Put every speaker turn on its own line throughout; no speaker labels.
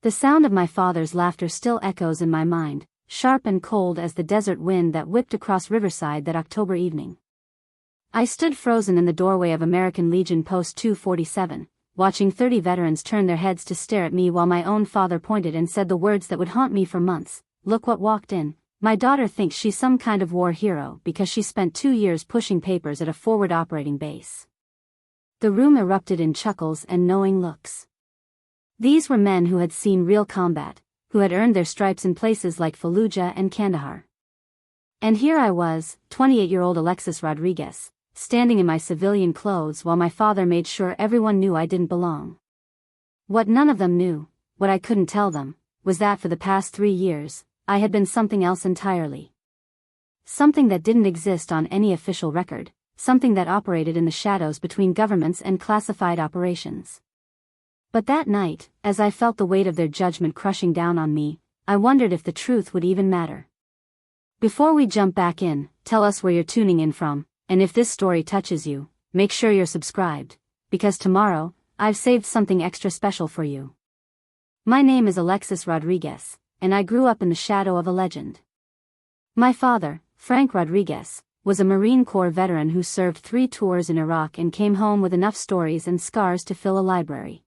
The sound of my father's laughter still echoes in my mind, sharp and cold as the desert wind that whipped across Riverside that October evening. I stood frozen in the doorway of American Legion Post 247, watching 30 veterans turn their heads to stare at me while my own father pointed and said the words that would haunt me for months. Look what walked in. My daughter thinks she's some kind of war hero because she spent 2 years pushing papers at a forward operating base. The room erupted in chuckles and knowing looks. These were men who had seen real combat, who had earned their stripes in places like Fallujah and Kandahar. And here I was, 28-year-old Alexis Rodriguez, standing in my civilian clothes while my father made sure everyone knew I didn't belong. What none of them knew, what I couldn't tell them, was that for the past 3 years, I had been something else entirely. Something that didn't exist on any official record, something that operated in the shadows between governments and classified operations. But that night, as I felt the weight of their judgment crushing down on me, I wondered if the truth would even matter. Before we jump back in, tell us where you're tuning in from, and if this story touches you, make sure you're subscribed, because tomorrow, I've saved something extra special for you. My name is Alexis Rodriguez, and I grew up in the shadow of a legend. My father, Frank Rodriguez, was a Marine Corps veteran who served 3 tours in Iraq and came home with enough stories and scars to fill a library.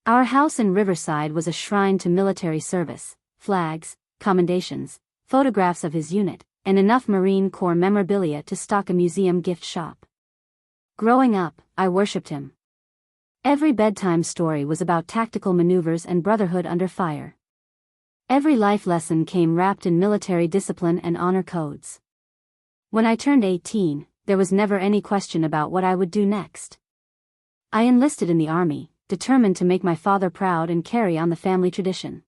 Our house in Riverside was a shrine to military service, flags, commendations, photographs of his unit, and enough Marine Corps memorabilia to stock a museum gift shop. Growing up, I worshipped him. Every bedtime story was about tactical maneuvers and brotherhood under fire. Every life lesson came wrapped in military discipline and honor codes. When I turned 18, there was never any question about what I would do next. I enlisted in the Army, determined to make my father proud and carry on the family tradition.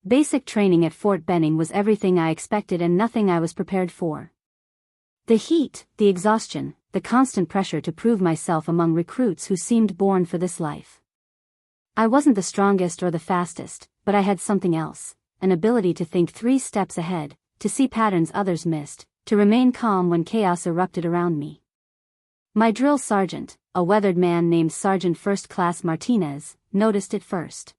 Basic training at Fort Benning was everything I expected and nothing I was prepared for. The heat, the exhaustion, the constant pressure to prove myself among recruits who seemed born for this life. I wasn't the strongest or the fastest, but I had something else, an ability to think 3 steps ahead, to see patterns others missed, to remain calm when chaos erupted around me. My drill sergeant, a weathered man named Sergeant First Class Martinez, noticed it first.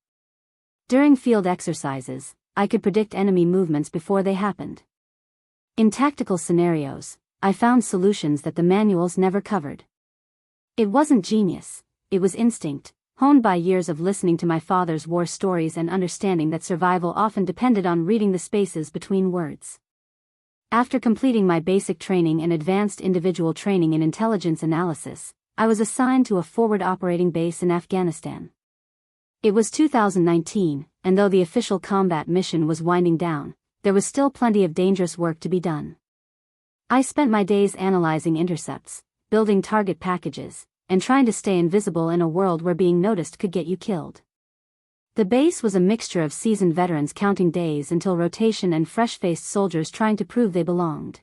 During field exercises, I could predict enemy movements before they happened. In tactical scenarios, I found solutions that the manuals never covered. It wasn't genius, it was instinct, honed by years of listening to my father's war stories and understanding that survival often depended on reading the spaces between words. After completing my basic training and advanced individual training in intelligence analysis, I was assigned to a forward operating base in Afghanistan. It was 2019, and though the official combat mission was winding down, there was still plenty of dangerous work to be done. I spent my days analyzing intercepts, building target packages, and trying to stay invisible in a world where being noticed could get you killed. The base was a mixture of seasoned veterans counting days until rotation and fresh-faced soldiers trying to prove they belonged.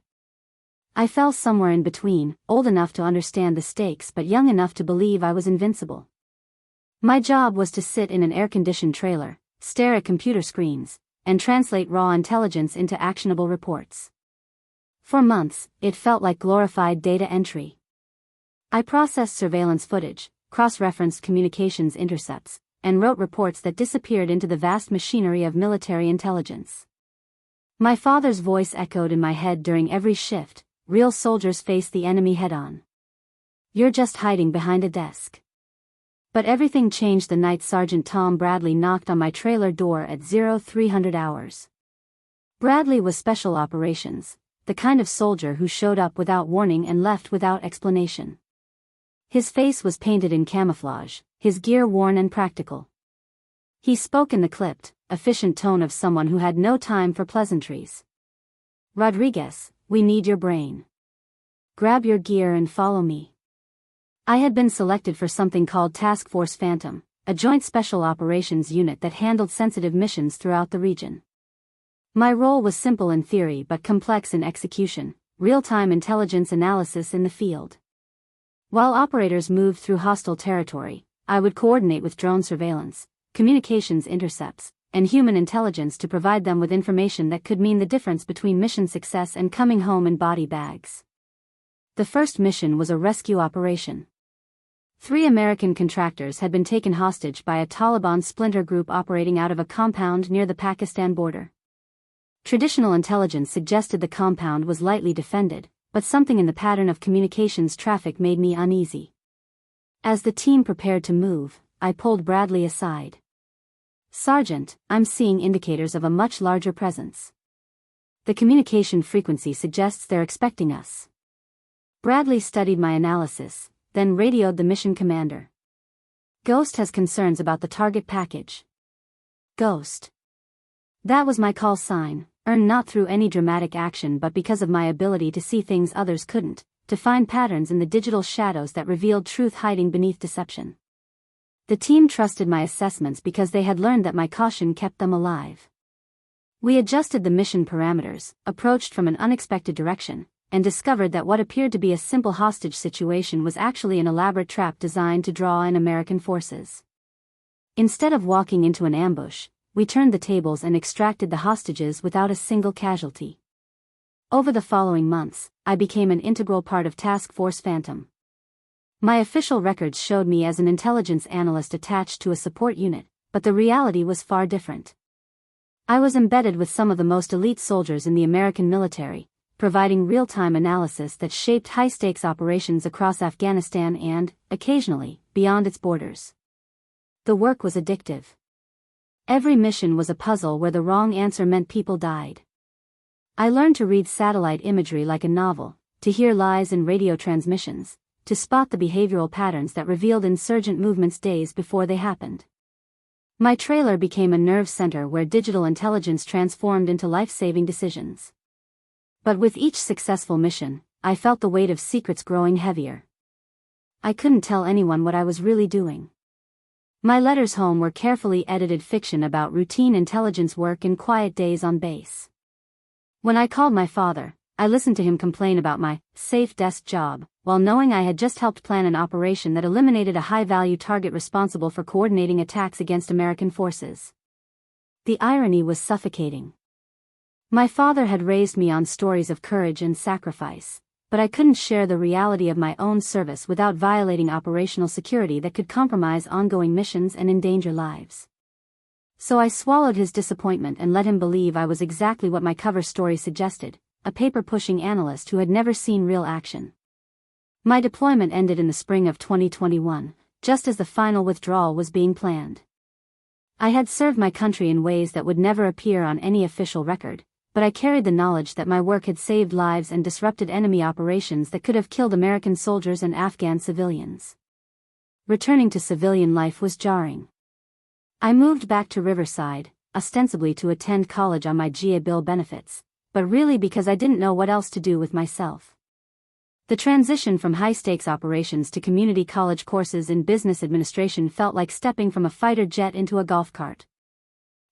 I fell somewhere in between, old enough to understand the stakes but young enough to believe I was invincible. My job was to sit in an air-conditioned trailer, stare at computer screens, and translate raw intelligence into actionable reports. For months, it felt like glorified data entry. I processed surveillance footage, cross-referenced communications intercepts, and wrote reports that disappeared into the vast machinery of military intelligence. My father's voice echoed in my head during every shift. Real soldiers face the enemy head-on. You're just hiding behind a desk. But everything changed the night Sergeant Tom Bradley knocked on my trailer door at 0300 hours. Bradley was special operations, the kind of soldier who showed up without warning and left without explanation. His face was painted in camouflage, his gear worn and practical. He spoke in the clipped, efficient tone of someone who had no time for pleasantries. Rodriguez, we need your brain. Grab your gear and follow me. I had been selected for something called Task Force Phantom, a joint special operations unit that handled sensitive missions throughout the region. My role was simple in theory but complex in execution, real-time intelligence analysis in the field. While operators moved through hostile territory, I would coordinate with drone surveillance, communications intercepts, and human intelligence to provide them with information that could mean the difference between mission success and coming home in body bags. The first mission was a rescue operation. 3 American contractors had been taken hostage by a Taliban splinter group operating out of a compound near the Pakistan border. Traditional intelligence suggested the compound was lightly defended, but something in the pattern of communications traffic made me uneasy. As the team prepared to move, I pulled Bradley aside. "Sergeant, I'm seeing indicators of a much larger presence. The communication frequency suggests they're expecting us." Bradley studied my analysis, then radioed the mission commander. "Ghost has concerns about the target package." Ghost. That was my call sign, earned not through any dramatic action but because of my ability to see things others couldn't, to find patterns in the digital shadows that revealed truth hiding beneath deception. The team trusted my assessments because they had learned that my caution kept them alive. We adjusted the mission parameters, approached from an unexpected direction, and discovered that what appeared to be a simple hostage situation was actually an elaborate trap designed to draw in American forces. Instead of walking into an ambush, we turned the tables and extracted the hostages without a single casualty. Over the following months, I became an integral part of Task Force Phantom. My official records showed me as an intelligence analyst attached to a support unit, but the reality was far different. I was embedded with some of the most elite soldiers in the American military, providing real-time analysis that shaped high-stakes operations across Afghanistan and, occasionally, beyond its borders. The work was addictive. Every mission was a puzzle where the wrong answer meant people died. I learned to read satellite imagery like a novel, to hear lies in radio transmissions, to spot the behavioral patterns that revealed insurgent movements days before they happened. My trailer became a nerve center where digital intelligence transformed into life-saving decisions. But with each successful mission, I felt the weight of secrets growing heavier. I couldn't tell anyone what I was really doing. My letters home were carefully edited fiction about routine intelligence work in quiet days on base. When I called my father, I listened to him complain about my safe desk job, while knowing I had just helped plan an operation that eliminated a high-value target responsible for coordinating attacks against American forces. The irony was suffocating. My father had raised me on stories of courage and sacrifice, but I couldn't share the reality of my own service without violating operational security that could compromise ongoing missions and endanger lives. So I swallowed his disappointment and let him believe I was exactly what my cover story suggested, a paper-pushing analyst who had never seen real action. My deployment ended in the spring of 2021, just as the final withdrawal was being planned. I had served my country in ways that would never appear on any official record, but I carried the knowledge that my work had saved lives and disrupted enemy operations that could have killed American soldiers and Afghan civilians. Returning to civilian life was jarring. I moved back to Riverside, ostensibly to attend college on my GA Bill benefits, but really because I didn't know what else to do with myself. The transition from high-stakes operations to community college courses in business administration felt like stepping from a fighter jet into a golf cart.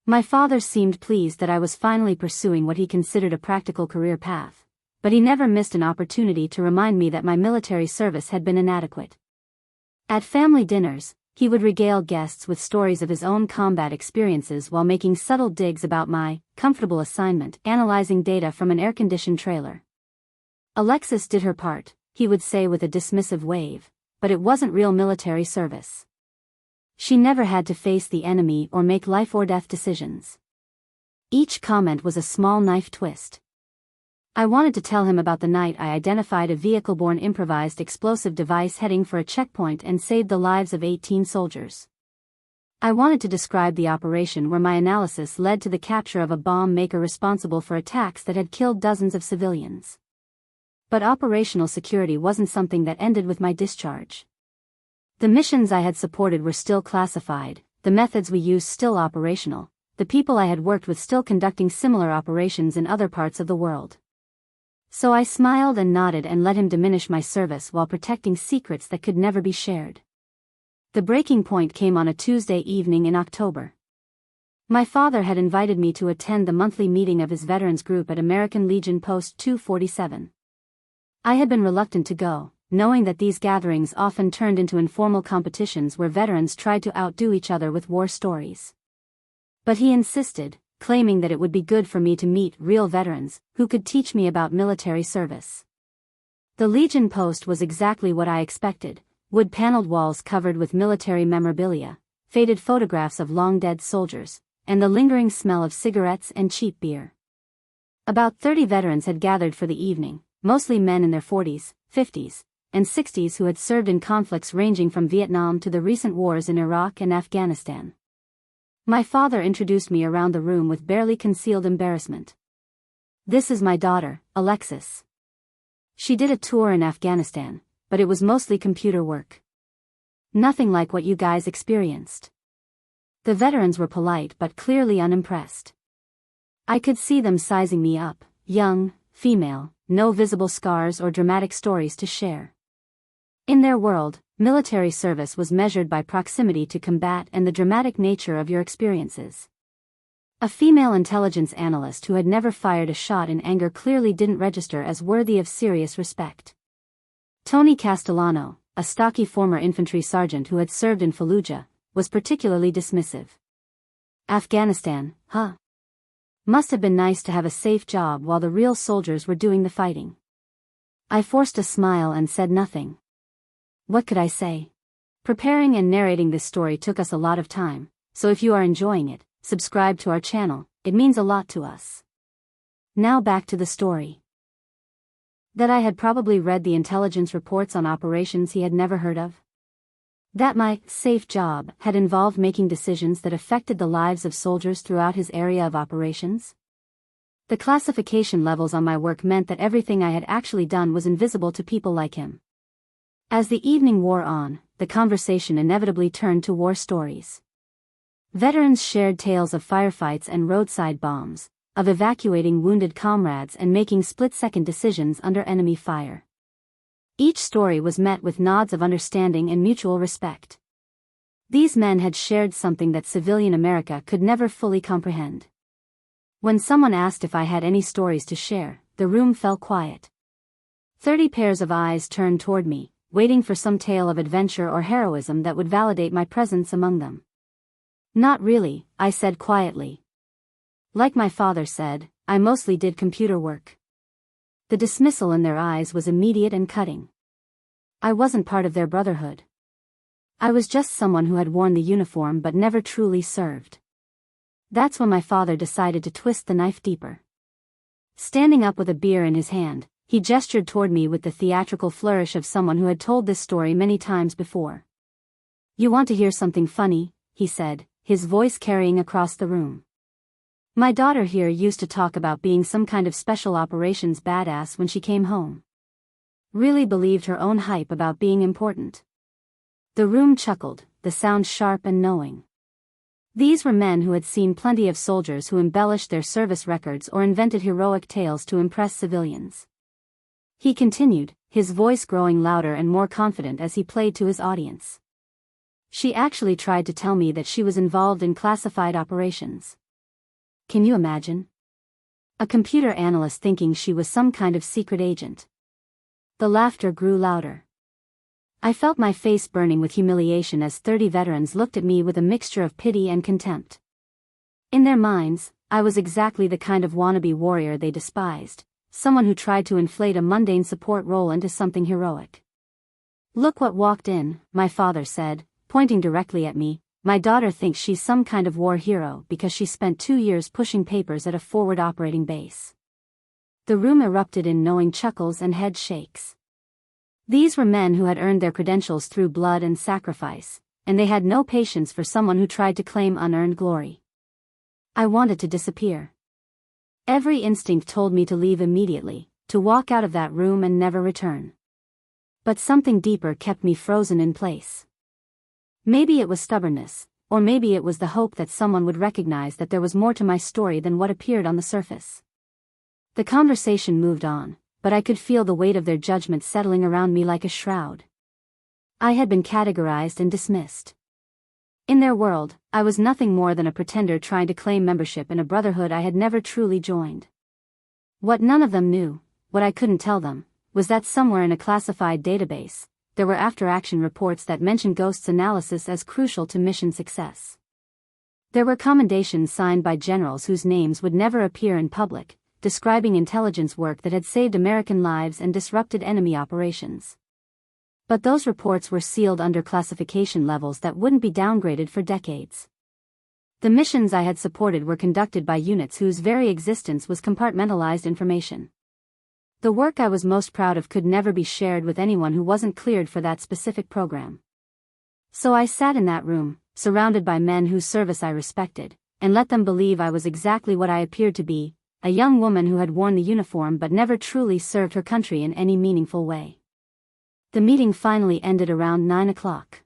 My father seemed pleased that I was finally pursuing what he considered a practical career path, but he never missed an opportunity to remind me that my military service had been inadequate. At family dinners, he would regale guests with stories of his own combat experiences while making subtle digs about my comfortable assignment analyzing data from an air-conditioned trailer. "Alexis did her part," he would say with a dismissive wave, "but it wasn't real military service. She never had to face the enemy or make life-or-death decisions." Each comment was a small knife twist. I wanted to tell him about the night I identified a vehicle-borne improvised explosive device heading for a checkpoint and saved the lives of 18 soldiers. I wanted to describe the operation where my analysis led to the capture of a bomb maker responsible for attacks that had killed dozens of civilians. But operational security wasn't something that ended with my discharge. The missions I had supported were still classified, the methods we used still operational, the people I had worked with still conducting similar operations in other parts of the world. So I smiled and nodded and let him diminish my service while protecting secrets that could never be shared. The breaking point came on a Tuesday evening in October. My father had invited me to attend the monthly meeting of his veterans group at American Legion Post 247. I had been reluctant to go, knowing that these gatherings often turned into informal competitions where veterans tried to outdo each other with war stories. But he insisted, claiming that it would be good for me to meet real veterans who could teach me about military service. The Legion post was exactly what I expected, wood-paneled walls covered with military memorabilia, faded photographs of long-dead soldiers, and the lingering smell of cigarettes and cheap beer. About 30 veterans had gathered for the evening, mostly men in their 40s, 50s, and 60s who had served in conflicts ranging from Vietnam to the recent wars in Iraq and Afghanistan. My father introduced me around the room with barely concealed embarrassment. "This is my daughter, Alexis. She did a tour in Afghanistan, but it was mostly computer work. Nothing like what you guys experienced." The veterans were polite but clearly unimpressed. I could see them sizing me up, young, female, no visible scars or dramatic stories to share. In their world, military service was measured by proximity to combat and the dramatic nature of your experiences. A female intelligence analyst who had never fired a shot in anger clearly didn't register as worthy of serious respect. Tony Castellano, a stocky former infantry sergeant who had served in Fallujah, was particularly dismissive. "Afghanistan, huh? Must have been nice to have a safe job while the real soldiers were doing the fighting." I forced a smile and said nothing. What could I say? Preparing and narrating this story took us a lot of time, so if you are enjoying it, subscribe to our channel, it means a lot to us. Now back to the story. That I had probably read the intelligence reports on operations he had never heard of. That my safe job had involved making decisions that affected the lives of soldiers throughout his area of operations. The classification levels on my work meant that everything I had actually done was invisible to people like him. As the evening wore on, the conversation inevitably turned to war stories. Veterans shared tales of firefights and roadside bombs, of evacuating wounded comrades and making split-second decisions under enemy fire. Each story was met with nods of understanding and mutual respect. These men had shared something that civilian America could never fully comprehend. When someone asked if I had any stories to share, the room fell quiet. 30 pairs of eyes turned toward me, waiting for some tale of adventure or heroism that would validate my presence among them. "Not really," I said quietly. Like my father said, I mostly did computer work. The dismissal in their eyes was immediate and cutting. I wasn't part of their brotherhood. I was just someone who had worn the uniform but never truly served. That's when my father decided to twist the knife deeper. Standing up with a beer in his hand, he gestured toward me with the theatrical flourish of someone who had told this story many times before. "You want to hear something funny?" he said, his voice carrying across the room. "My daughter here used to talk about being some kind of special operations badass when she came home. Really believed her own hype about being important." The room chuckled, the sound sharp and knowing. These were men who had seen plenty of soldiers who embellished their service records or invented heroic tales to impress civilians. He continued, his voice growing louder and more confident as he played to his audience. "She actually tried to tell me that she was involved in classified operations. Can you imagine? A computer analyst thinking she was some kind of secret agent." The laughter grew louder. I felt my face burning with humiliation as 30 veterans looked at me with a mixture of pity and contempt. In their minds, I was exactly the kind of wannabe warrior they despised, someone who tried to inflate a mundane support role into something heroic. "Look what walked in," my father said, pointing directly at me. "My daughter thinks she's some kind of war hero because she spent 2 years pushing papers at a forward operating base." The room erupted in knowing chuckles and head shakes. These were men who had earned their credentials through blood and sacrifice, and they had no patience for someone who tried to claim unearned glory. I wanted to disappear. Every instinct told me to leave immediately, to walk out of that room and never return. But something deeper kept me frozen in place. Maybe it was stubbornness, or maybe it was the hope that someone would recognize that there was more to my story than what appeared on the surface. The conversation moved on, but I could feel the weight of their judgment settling around me like a shroud. I had been categorized and dismissed. In their world, I was nothing more than a pretender trying to claim membership in a brotherhood I had never truly joined. What none of them knew, what I couldn't tell them, was that somewhere in a classified database, there were after-action reports that mentioned Ghost's analysis as crucial to mission success. There were commendations signed by generals whose names would never appear in public, describing intelligence work that had saved American lives and disrupted enemy operations. But those reports were sealed under classification levels that wouldn't be downgraded for decades. The missions I had supported were conducted by units whose very existence was compartmentalized information. The work I was most proud of could never be shared with anyone who wasn't cleared for that specific program. So I sat in that room, surrounded by men whose service I respected, and let them believe I was exactly what I appeared to be, a young woman who had worn the uniform but never truly served her country in any meaningful way. The meeting finally ended around 9 o'clock.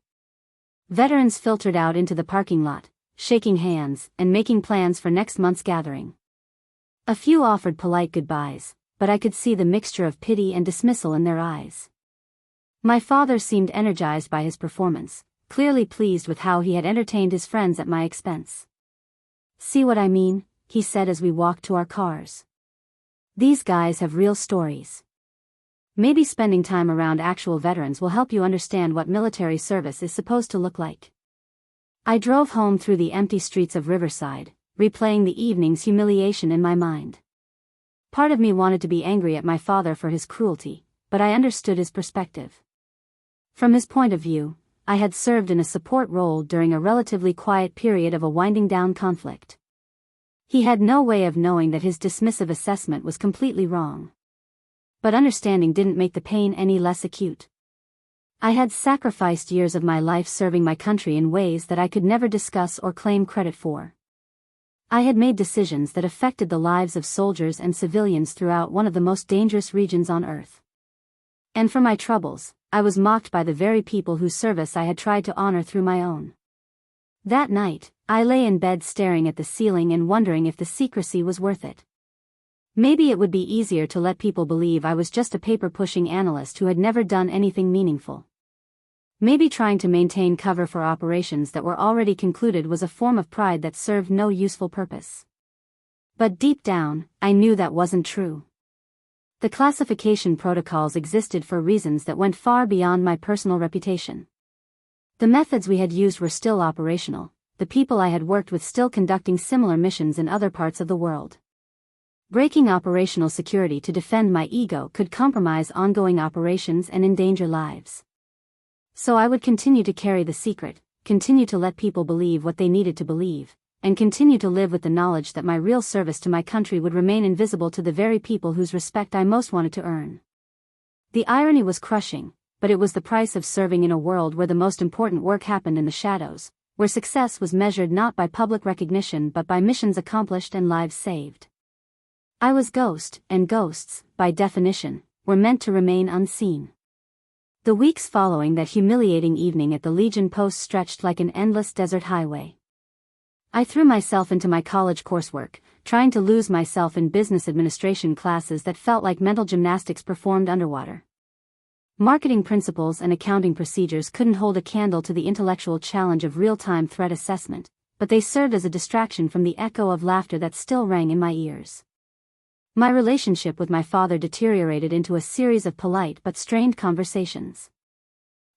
Veterans filtered out into the parking lot, shaking hands and making plans for next month's gathering. A few offered polite goodbyes, but I could see the mixture of pity and dismissal in their eyes. My father seemed energized by his performance, clearly pleased with how he had entertained his friends at my expense. "See what I mean?" he said as we walked to our cars. "These guys have real stories. Maybe spending time around actual veterans will help you understand what military service is supposed to look like." I drove home through the empty streets of Riverside, replaying the evening's humiliation in my mind. Part of me wanted to be angry at my father for his cruelty, but I understood his perspective. From his point of view, I had served in a support role during a relatively quiet period of a winding-down conflict. He had no way of knowing that his dismissive assessment was completely wrong. But understanding didn't make the pain any less acute. I had sacrificed years of my life serving my country in ways that I could never discuss or claim credit for. I had made decisions that affected the lives of soldiers and civilians throughout one of the most dangerous regions on Earth. And for my troubles, I was mocked by the very people whose service I had tried to honor through my own. That night, I lay in bed staring at the ceiling and wondering if the secrecy was worth it. Maybe it would be easier to let people believe I was just a paper-pushing analyst who had never done anything meaningful. Maybe trying to maintain cover for operations that were already concluded was a form of pride that served no useful purpose. But deep down, I knew that wasn't true. The classification protocols existed for reasons that went far beyond my personal reputation. The methods we had used were still operational, the people I had worked with still conducting similar missions in other parts of the world. Breaking operational security to defend my ego could compromise ongoing operations and endanger lives. So I would continue to carry the secret, continue to let people believe what they needed to believe, and continue to live with the knowledge that my real service to my country would remain invisible to the very people whose respect I most wanted to earn. The irony was crushing, but it was the price of serving in a world where the most important work happened in the shadows, where success was measured not by public recognition but by missions accomplished and lives saved. I was ghost, and ghosts, by definition, were meant to remain unseen. The weeks following that humiliating evening at the Legion post stretched like an endless desert highway. I threw myself into my college coursework, trying to lose myself in business administration classes that felt like mental gymnastics performed underwater. Marketing principles and accounting procedures couldn't hold a candle to the intellectual challenge of real-time threat assessment, but they served as a distraction from the echo of laughter that still rang in my ears. My relationship with my father deteriorated into a series of polite but strained conversations.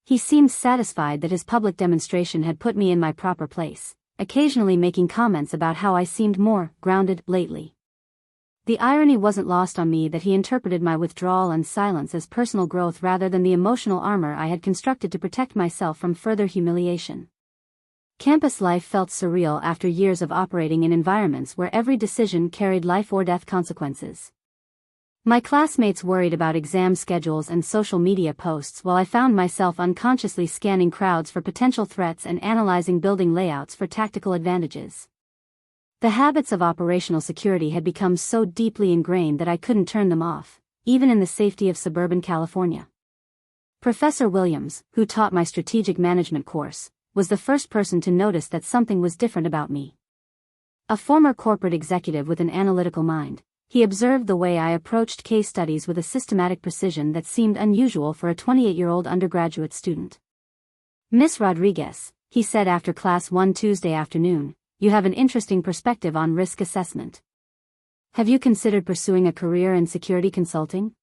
He seemed satisfied that his public demonstration had put me in my proper place, occasionally making comments about how I seemed more grounded lately. The irony wasn't lost on me that he interpreted my withdrawal and silence as personal growth rather than the emotional armor I had constructed to protect myself from further humiliation. Campus life felt surreal after years of operating in environments where every decision carried life-or-death consequences. My classmates worried about exam schedules and social media posts while I found myself unconsciously scanning crowds for potential threats and analyzing building layouts for tactical advantages. The habits of operational security had become so deeply ingrained that I couldn't turn them off, even in the safety of suburban California. Professor Williams, who taught my strategic management course, was the first person to notice that something was different about me. A former corporate executive with an analytical mind, he observed the way I approached case studies with a systematic precision that seemed unusual for a 28-year-old undergraduate student. "Miss Rodriguez," he said after class one Tuesday afternoon, "you have an interesting perspective on risk assessment. Have you considered pursuing a career in security consulting?"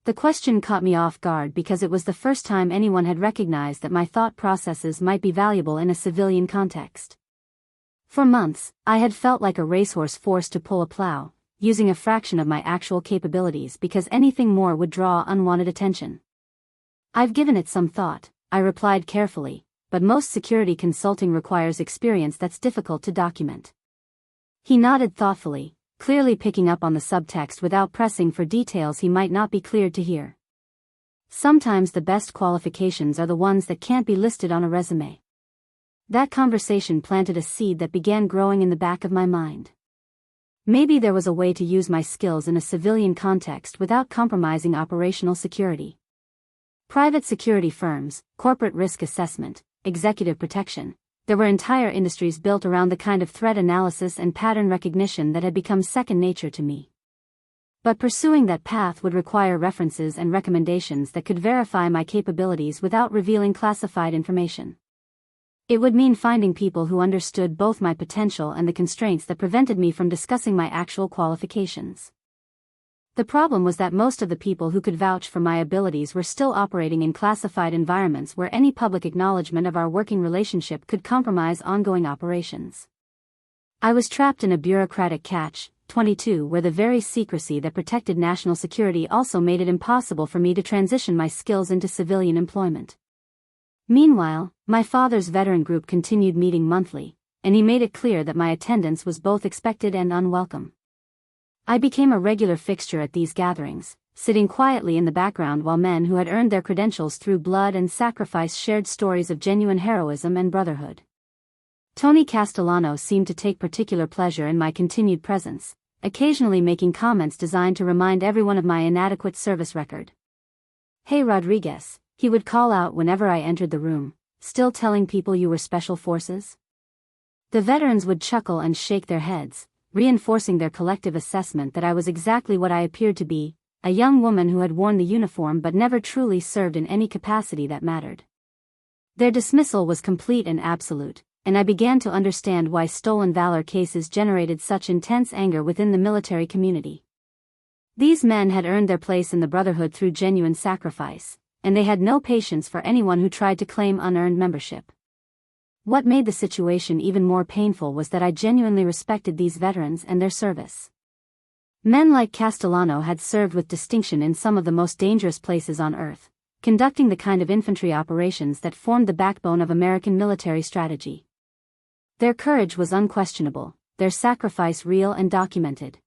The question caught me off guard because it was the first time anyone had recognized that my thought processes might be valuable in a civilian context. For months, I had felt like a racehorse forced to pull a plow, using a fraction of my actual capabilities because anything more would draw unwanted attention. I've given it some thought, I replied carefully, but most security consulting requires experience that's difficult to document. He nodded thoughtfully, clearly picking up on the subtext without pressing for details he might not be cleared to hear. Sometimes the best qualifications are the ones that can't be listed on a resume. That conversation planted a seed that began growing in the back of my mind. Maybe there was a way to use my skills in a civilian context without compromising operational security. Private security firms, corporate risk assessment, executive protection, there were entire industries built around the kind of threat analysis and pattern recognition that had become second nature to me. But pursuing that path would require references and recommendations that could verify my capabilities without revealing classified information. It would mean finding people who understood both my potential and the constraints that prevented me from discussing my actual qualifications. The problem was that most of the people who could vouch for my abilities were still operating in classified environments where any public acknowledgement of our working relationship could compromise ongoing operations. I was trapped in a bureaucratic catch-22 where the very secrecy that protected national security also made it impossible for me to transition my skills into civilian employment. Meanwhile, my father's veteran group continued meeting monthly, and he made it clear that my attendance was both expected and unwelcome. I became a regular fixture at these gatherings, sitting quietly in the background while men who had earned their credentials through blood and sacrifice shared stories of genuine heroism and brotherhood. Tony Castellano seemed to take particular pleasure in my continued presence, occasionally making comments designed to remind everyone of my inadequate service record. "Hey Rodriguez," he would call out whenever I entered the room, "still telling people you were special forces?" The veterans would chuckle and shake their heads, reinforcing their collective assessment that I was exactly what I appeared to be, a young woman who had worn the uniform but never truly served in any capacity that mattered. Their dismissal was complete and absolute, and I began to understand why stolen valor cases generated such intense anger within the military community. These men had earned their place in the brotherhood through genuine sacrifice, and they had no patience for anyone who tried to claim unearned membership. What made the situation even more painful was that I genuinely respected these veterans and their service. Men like Castellano had served with distinction in some of the most dangerous places on Earth, conducting the kind of infantry operations that formed the backbone of American military strategy. Their courage was unquestionable, their sacrifice real and documented.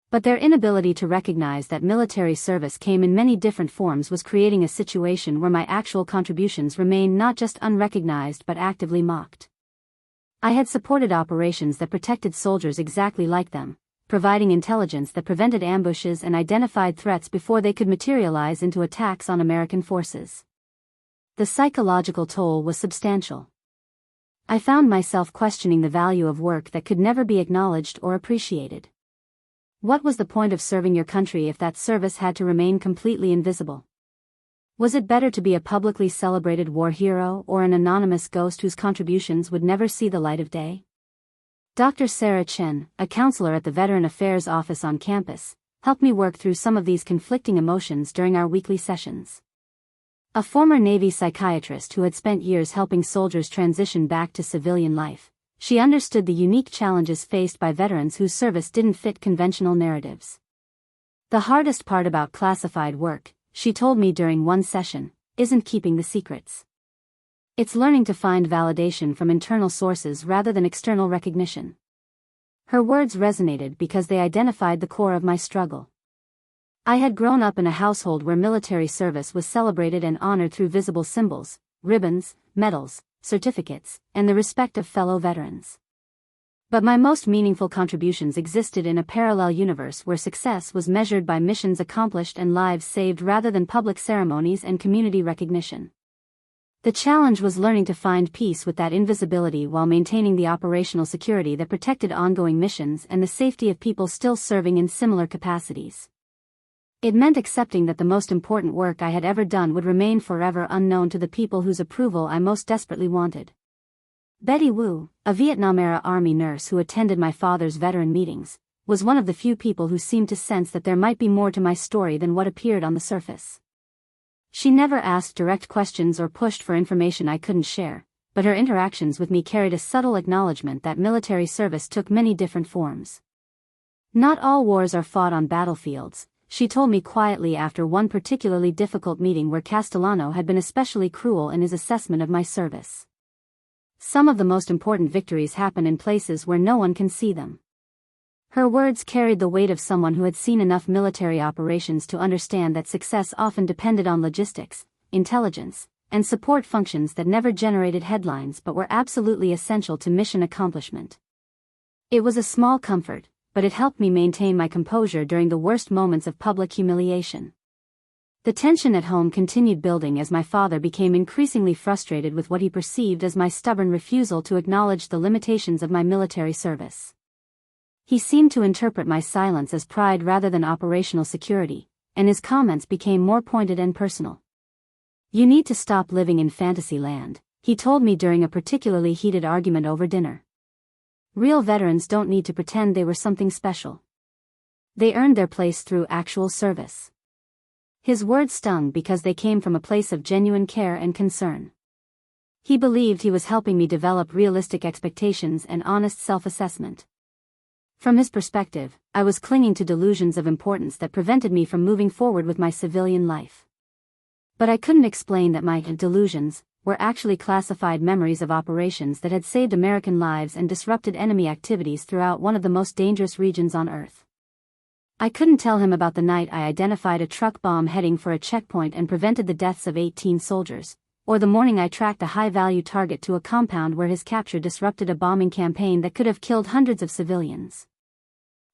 But their inability to recognize that military service came in many different forms was creating a situation where my actual contributions remained not just unrecognized but actively mocked. I had supported operations that protected soldiers exactly like them, providing intelligence that prevented ambushes and identified threats before they could materialize into attacks on American forces. The psychological toll was substantial. I found myself questioning the value of work that could never be acknowledged or appreciated. What was the point of serving your country if that service had to remain completely invisible? Was it better to be a publicly celebrated war hero or an anonymous ghost whose contributions would never see the light of day? Dr. Sarah Chen, a counselor at the Veteran Affairs Office on campus, helped me work through some of these conflicting emotions during our weekly sessions. A former Navy psychiatrist who had spent years helping soldiers transition back to civilian life, she understood the unique challenges faced by veterans whose service didn't fit conventional narratives. The hardest part about classified work, she told me during one session, isn't keeping the secrets. It's learning to find validation from internal sources rather than external recognition. Her words resonated because they identified the core of my struggle. I had grown up in a household where military service was celebrated and honored through visible symbols, ribbons, medals, certificates, and the respect of fellow veterans. But my most meaningful contributions existed in a parallel universe where success was measured by missions accomplished and lives saved rather than public ceremonies and community recognition. The challenge was learning to find peace with that invisibility while maintaining the operational security that protected ongoing missions and the safety of people still serving in similar capacities. It meant accepting that the most important work I had ever done would remain forever unknown to the people whose approval I most desperately wanted. Betty Wu, a Vietnam-era Army nurse who attended my father's veteran meetings, was one of the few people who seemed to sense that there might be more to my story than what appeared on the surface. She never asked direct questions or pushed for information I couldn't share, but her interactions with me carried a subtle acknowledgement that military service took many different forms. Not all wars are fought on battlefields, she told me quietly after one particularly difficult meeting where Castellano had been especially cruel in his assessment of my service. Some of the most important victories happen in places where no one can see them. Her words carried the weight of someone who had seen enough military operations to understand that success often depended on logistics, intelligence, and support functions that never generated headlines but were absolutely essential to mission accomplishment. It was a small comfort, but it helped me maintain my composure during the worst moments of public humiliation. The tension at home continued building as my father became increasingly frustrated with what he perceived as my stubborn refusal to acknowledge the limitations of my military service. He seemed to interpret my silence as pride rather than operational security, and his comments became more pointed and personal. "You need to stop living in fantasy land," he told me during a particularly heated argument over dinner. "Real veterans don't need to pretend they were something special. They earned their place through actual service." His words stung because they came from a place of genuine care and concern. He believed he was helping me develop realistic expectations and honest self-assessment. From his perspective, I was clinging to delusions of importance that prevented me from moving forward with my civilian life. But I couldn't explain that my delusions were actually classified memories of operations that had saved American lives and disrupted enemy activities throughout one of the most dangerous regions on Earth. I couldn't tell him about the night I identified a truck bomb heading for a checkpoint and prevented the deaths of 18 soldiers, or the morning I tracked a high-value target to a compound where his capture disrupted a bombing campaign that could have killed hundreds of civilians.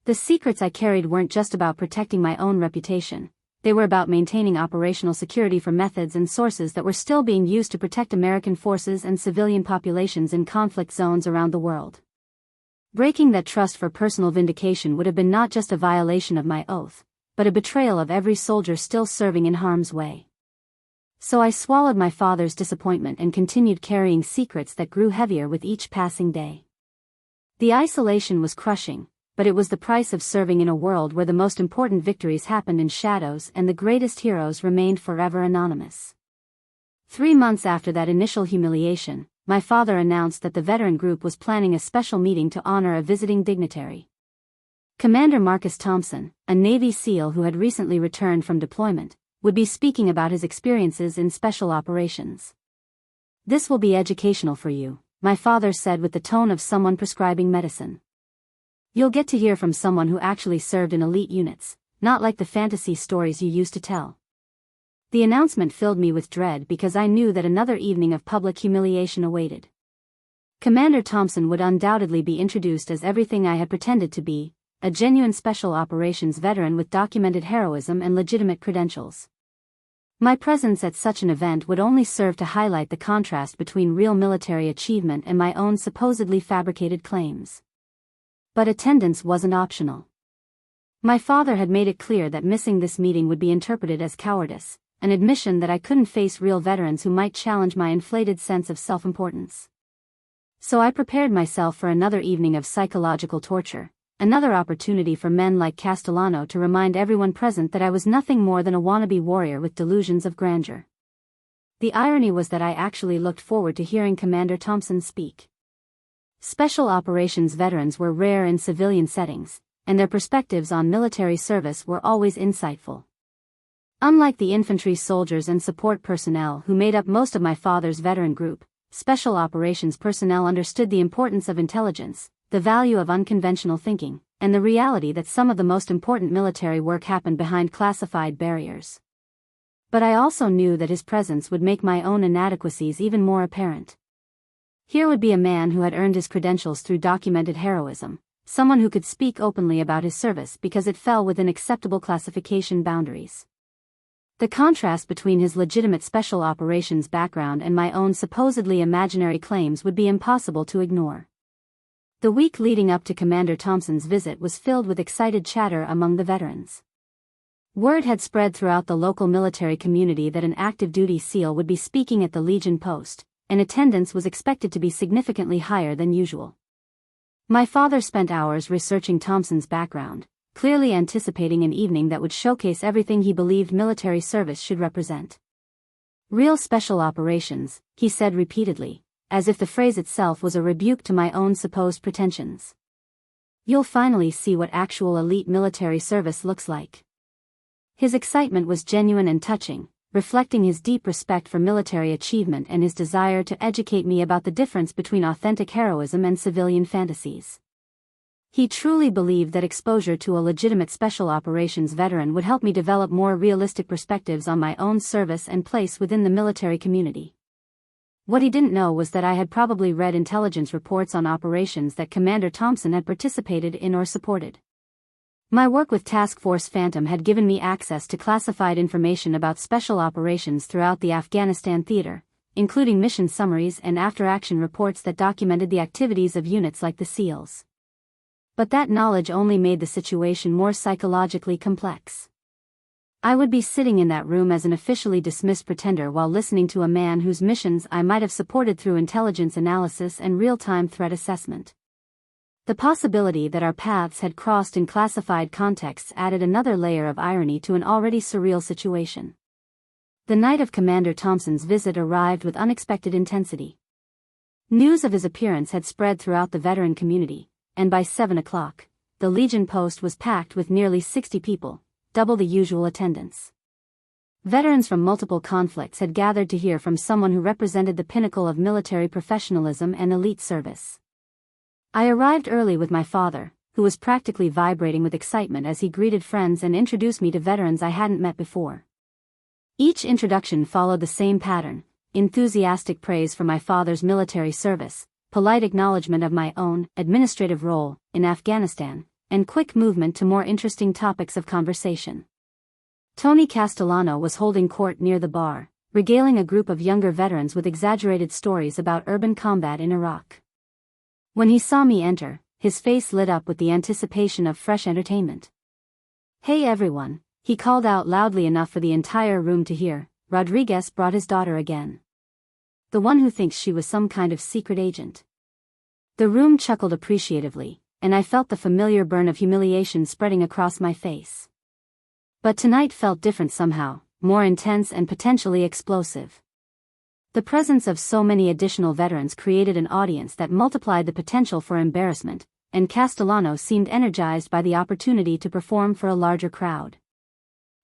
The secrets I carried weren't just about protecting my own reputation, they were about maintaining operational security for methods and sources that were still being used to protect American forces and civilian populations in conflict zones around the world. Breaking that trust for personal vindication would have been not just a violation of my oath, but a betrayal of every soldier still serving in harm's way. So I swallowed my father's disappointment and continued carrying secrets that grew heavier with each passing day. The isolation was crushing, but it was the price of serving in a world where the most important victories happened in shadows and the greatest heroes remained forever anonymous. 3 months after that initial humiliation, my father announced that the veteran group was planning a special meeting to honor a visiting dignitary. Commander Marcus Thompson, a Navy SEAL who had recently returned from deployment, would be speaking about his experiences in special operations. "This will be educational for you," my father said with the tone of someone prescribing medicine. "You'll get to hear from someone who actually served in elite units, not like the fantasy stories you used to tell." The announcement filled me with dread because I knew that another evening of public humiliation awaited. Commander Thompson would undoubtedly be introduced as everything I had pretended to be, a genuine special operations veteran with documented heroism and legitimate credentials. My presence at such an event would only serve to highlight the contrast between real military achievement and my own supposedly fabricated claims. But attendance wasn't optional. My father had made it clear that missing this meeting would be interpreted as cowardice, an admission that I couldn't face real veterans who might challenge my inflated sense of self-importance. So I prepared myself for another evening of psychological torture, another opportunity for men like Castellano to remind everyone present that I was nothing more than a wannabe warrior with delusions of grandeur. The irony was that I actually looked forward to hearing Commander Thompson speak. Special operations veterans were rare in civilian settings, and their perspectives on military service were always insightful. Unlike the infantry soldiers and support personnel who made up most of my father's veteran group, special operations personnel understood the importance of intelligence, the value of unconventional thinking, and the reality that some of the most important military work happened behind classified barriers. But I also knew that his presence would make my own inadequacies even more apparent. Here would be a man who had earned his credentials through documented heroism, someone who could speak openly about his service because it fell within acceptable classification boundaries. The contrast between his legitimate special operations background and my own supposedly imaginary claims would be impossible to ignore. The week leading up to Commander Thompson's visit was filled with excited chatter among the veterans. Word had spread throughout the local military community that an active-duty SEAL would be speaking at the Legion post, and attendance was expected to be significantly higher than usual. My father spent hours researching Thompson's background, clearly anticipating an evening that would showcase everything he believed military service should represent. "Real special operations," he said repeatedly, as if the phrase itself was a rebuke to my own supposed pretensions. "You'll finally see what actual elite military service looks like." His excitement was genuine and touching, reflecting his deep respect for military achievement and his desire to educate me about the difference between authentic heroism and civilian fantasies. He truly believed that exposure to a legitimate special operations veteran would help me develop more realistic perspectives on my own service and place within the military community. What he didn't know was that I had probably read intelligence reports on operations that Commander Thompson had participated in or supported. My work with Task Force Phantom had given me access to classified information about special operations throughout the Afghanistan theater, including mission summaries and after-action reports that documented the activities of units like the SEALs. But that knowledge only made the situation more psychologically complex. I would be sitting in that room as an officially dismissed pretender while listening to a man whose missions I might have supported through intelligence analysis and real-time threat assessment. The possibility that our paths had crossed in classified contexts added another layer of irony to an already surreal situation. The night of Commander Thompson's visit arrived with unexpected intensity. News of his appearance had spread throughout the veteran community, and by 7 o'clock, the Legion post was packed with nearly 60 people, double the usual attendance. Veterans from multiple conflicts had gathered to hear from someone who represented the pinnacle of military professionalism and elite service. I arrived early with my father, who was practically vibrating with excitement as he greeted friends and introduced me to veterans I hadn't met before. Each introduction followed the same pattern: enthusiastic praise for my father's military service, polite acknowledgement of my own administrative role in Afghanistan, and quick movement to more interesting topics of conversation. Tony Castellano was holding court near the bar, regaling a group of younger veterans with exaggerated stories about urban combat in Iraq. When he saw me enter, his face lit up with the anticipation of fresh entertainment. "Hey everyone," he called out loudly enough for the entire room to hear. "Rodriguez brought his daughter again. The one who thinks she was some kind of secret agent." The room chuckled appreciatively, and I felt the familiar burn of humiliation spreading across my face. But tonight felt different somehow, more intense and potentially explosive. The presence of so many additional veterans created an audience that multiplied the potential for embarrassment, and Castellano seemed energized by the opportunity to perform for a larger crowd.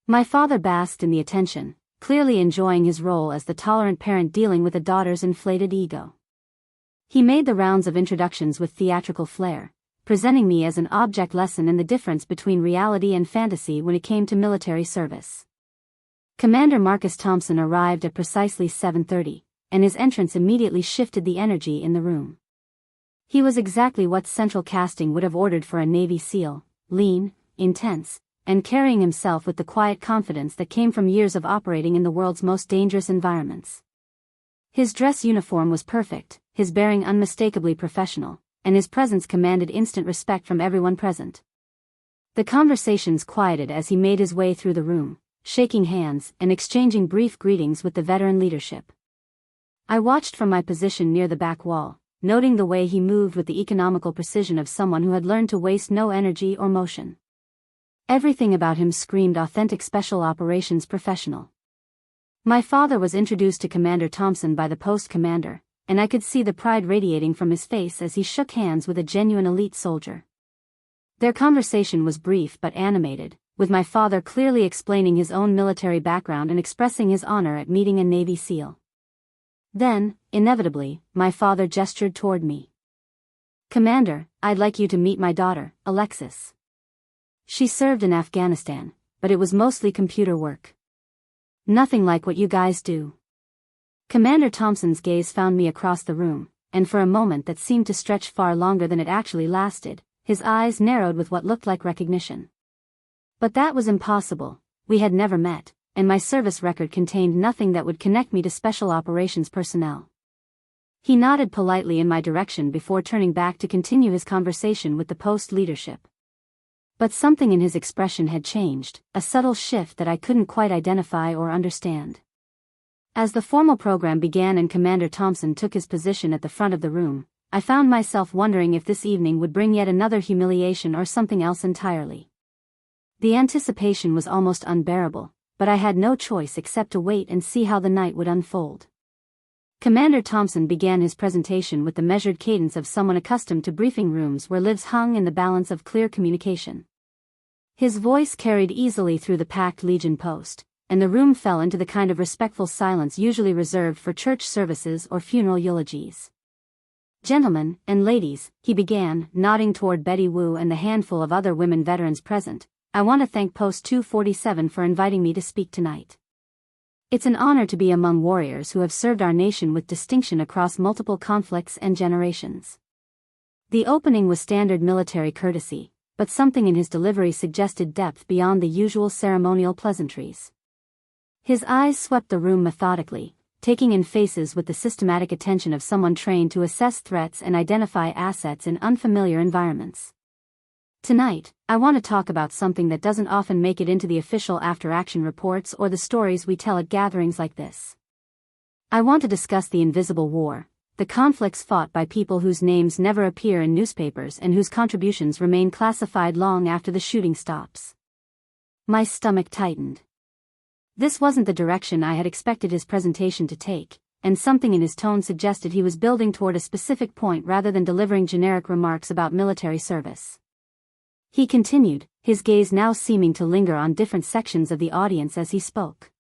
My father basked in the attention, clearly enjoying his role as the tolerant parent dealing with a daughter's inflated ego. He made the rounds of introductions with theatrical flair, presenting me as an object lesson in the difference between reality and fantasy when it came to military service. Commander Marcus Thompson arrived at precisely 7:30, and his entrance immediately shifted the energy in the room. He was exactly what central casting would have ordered for a Navy SEAL: lean, intense, and carrying himself with the quiet confidence that came from years of operating in the world's most dangerous environments. His dress uniform was perfect, his bearing unmistakably professional, and his presence commanded instant respect from everyone present. The conversations quieted as he made his way through the room, shaking hands and exchanging brief greetings with the veteran leadership. I watched from my position near the back wall, noting the way he moved with the economical precision of someone who had learned to waste no energy or motion. Everything about him screamed authentic special operations professional. My father was introduced to Commander Thompson by the post commander, and I could see the pride radiating from his face as he shook hands with a genuine elite soldier. Their conversation was brief but animated, with my father clearly explaining his own military background and expressing his honor at meeting a Navy SEAL. Then, inevitably, my father gestured toward me. "Commander, I'd like you to meet my daughter, Alexis. She served in Afghanistan, but it was mostly computer work. Nothing like what you guys do." Commander Thompson's gaze found me across the room, and for a moment that seemed to stretch far longer than it actually lasted, his eyes narrowed with what looked like recognition. But that was impossible. We had never met, and my service record contained nothing that would connect me to special operations personnel. He nodded politely in my direction before turning back to continue his conversation with the post leadership. But something in his expression had changed, a subtle shift that I couldn't quite identify or understand. As the formal program began and Commander Thompson took his position at the front of the room, I found myself wondering if this evening would bring yet another humiliation or something else entirely. The anticipation was almost unbearable, but I had no choice except to wait and see how the night would unfold. Commander Thompson began his presentation with the measured cadence of someone accustomed to briefing rooms where lives hung in the balance of clear communication. His voice carried easily through the packed Legion post, and the room fell into the kind of respectful silence usually reserved for church services or funeral eulogies. "Gentlemen and ladies," he began, nodding toward Betty Wu and the handful of other women veterans present, "I want to thank Post 247 for inviting me to speak tonight. It's an honor to be among warriors who have served our nation with distinction across multiple conflicts and generations." The opening was standard military courtesy, but something in his delivery suggested depth beyond the usual ceremonial pleasantries. His eyes swept the room methodically, taking in faces with the systematic attention of someone trained to assess threats and identify assets in unfamiliar environments. "Tonight, I want to talk about something that doesn't often make it into the official after-action reports or the stories we tell at gatherings like this. I want to discuss the invisible war, the conflicts fought by people whose names never appear in newspapers and whose contributions remain classified long after the shooting stops." My stomach tightened. This wasn't the direction I had expected his presentation to take, and something in his tone suggested he was building toward a specific point rather than delivering generic remarks about military service. He continued, his gaze now seeming to linger on different sections of the audience as he spoke.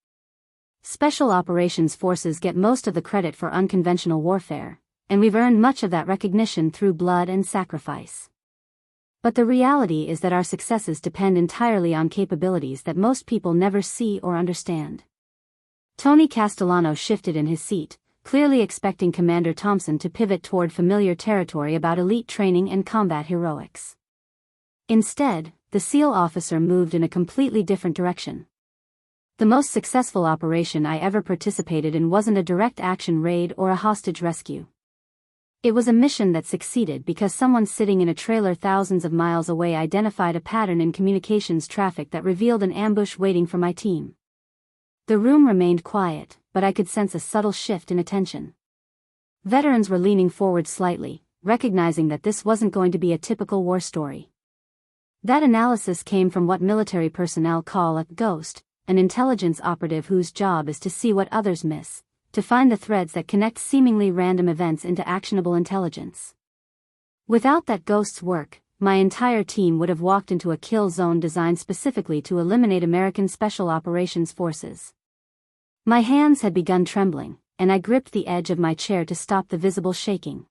"Special operations forces get most of the credit for unconventional warfare, and we've earned much of that recognition through blood and sacrifice. But the reality is that our successes depend entirely on capabilities that most people never see or understand." Tony Castellano shifted in his seat, clearly expecting Commander Thompson to pivot toward familiar territory about elite training and combat heroics. Instead, the SEAL officer moved in a completely different direction. "The most successful operation I ever participated in wasn't a direct action raid or a hostage rescue. It was a mission that succeeded because someone sitting in a trailer thousands of miles away identified a pattern in communications traffic that revealed an ambush waiting for my team." The room remained quiet, but I could sense a subtle shift in attention. Veterans were leaning forward slightly, recognizing that this wasn't going to be a typical war story. That analysis came from what military personnel call a ghost, an intelligence operative whose job is to see what others miss, to find the threads that connect seemingly random events into actionable intelligence. Without that ghost's work, my entire team would have walked into a kill zone designed specifically to eliminate American Special Operations Forces. My hands had begun trembling, and I gripped the edge of my chair to stop the visible shaking.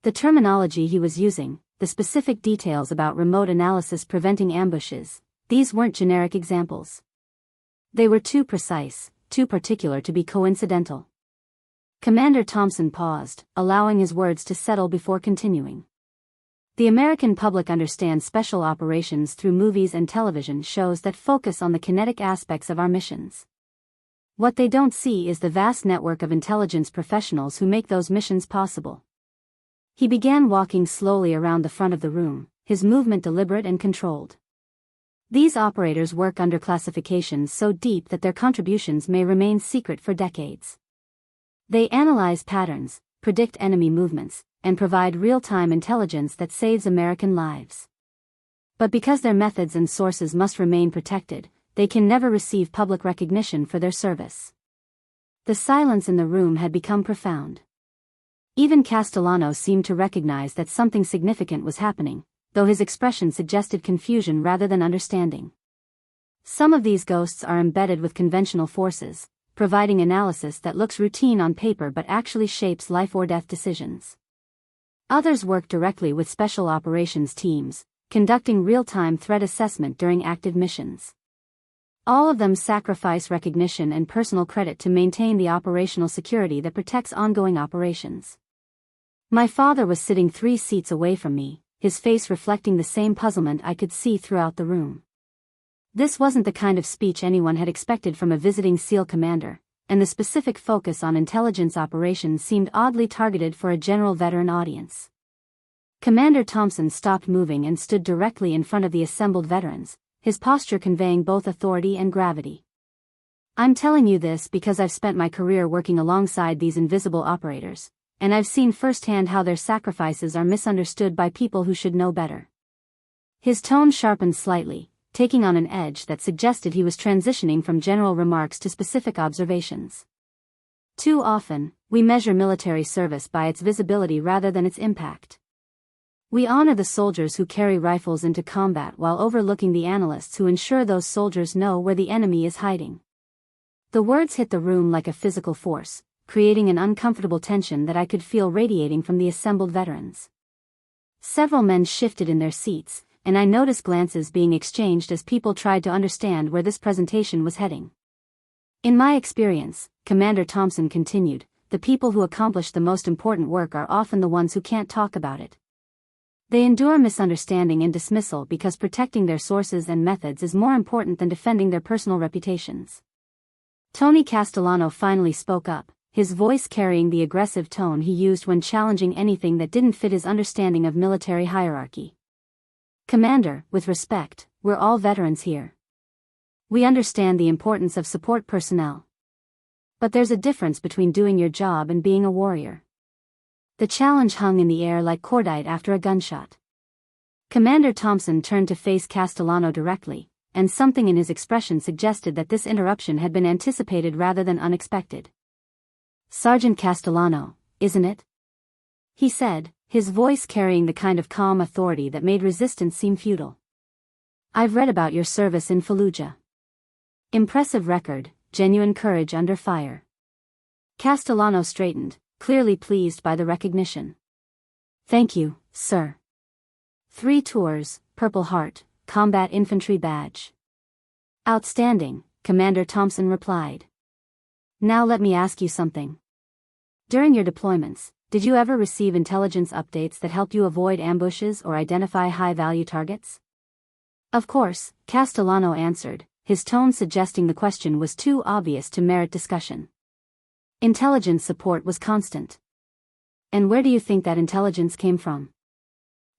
The terminology he was using, the specific details about remote analysis preventing ambushes, these weren't generic examples. They were too precise, too particular to be coincidental. Commander Thompson paused, allowing his words to settle before continuing. "The American public understands special operations through movies and television shows that focus on the kinetic aspects of our missions. What they don't see is the vast network of intelligence professionals who make those missions possible." He began walking slowly around the front of the room, his movement deliberate and controlled. "These operators work under classifications so deep that their contributions may remain secret for decades. They analyze patterns, predict enemy movements, and provide real-time intelligence that saves American lives. But because their methods and sources must remain protected, they can never receive public recognition for their service." The silence in the room had become profound. Even Castellano seemed to recognize that something significant was happening, though his expression suggested confusion rather than understanding. "Some of these ghosts are embedded with conventional forces, providing analysis that looks routine on paper but actually shapes life or death decisions. Others work directly with special operations teams, conducting real-time threat assessment during active missions. All of them sacrifice recognition and personal credit to maintain the operational security that protects ongoing operations." My father was sitting 3 seats away from me, his face reflecting the same puzzlement I could see throughout the room. This wasn't the kind of speech anyone had expected from a visiting SEAL commander, and the specific focus on intelligence operations seemed oddly targeted for a general veteran audience. Commander Thompson stopped moving and stood directly in front of the assembled veterans, his posture conveying both authority and gravity. "I'm telling you this because I've spent my career working alongside these invisible operators, and I've seen firsthand how their sacrifices are misunderstood by people who should know better." His tone sharpened slightly, taking on an edge that suggested he was transitioning from general remarks to specific observations. "Too often, we measure military service by its visibility rather than its impact. We honor the soldiers who carry rifles into combat while overlooking the analysts who ensure those soldiers know where the enemy is hiding. The words hit the room like a physical force, creating an uncomfortable tension that I could feel radiating from the assembled veterans. Several men shifted in their seats, and I noticed glances being exchanged as people tried to understand where this presentation was heading. In my experience, Commander Thompson continued, the people who accomplish the most important work are often the ones who can't talk about it. They endure misunderstanding and dismissal because protecting their sources and methods is more important than defending their personal reputations. Tony Castellano finally spoke up, his voice carrying the aggressive tone he used when challenging anything that didn't fit his understanding of military hierarchy. Commander, with respect, we're all veterans here. We understand the importance of support personnel. But there's a difference between doing your job and being a warrior. The challenge hung in the air like cordite after a gunshot. Commander Thompson turned to face Castellano directly, and something in his expression suggested that this interruption had been anticipated rather than unexpected. Sergeant Castellano, isn't it? He said, his voice carrying the kind of calm authority that made resistance seem futile. I've read about your service in Fallujah. Impressive record, genuine courage under fire. Castellano straightened, clearly pleased by the recognition. Thank you, sir. 3 tours, Purple Heart, Combat Infantry Badge. Outstanding, Commander Thompson replied. Now let me ask you something. During your deployments, did you ever receive intelligence updates that helped you avoid ambushes or identify high-value targets? Of course, Castellano answered, his tone suggesting the question was too obvious to merit discussion. Intelligence support was constant. And where do you think that intelligence came from?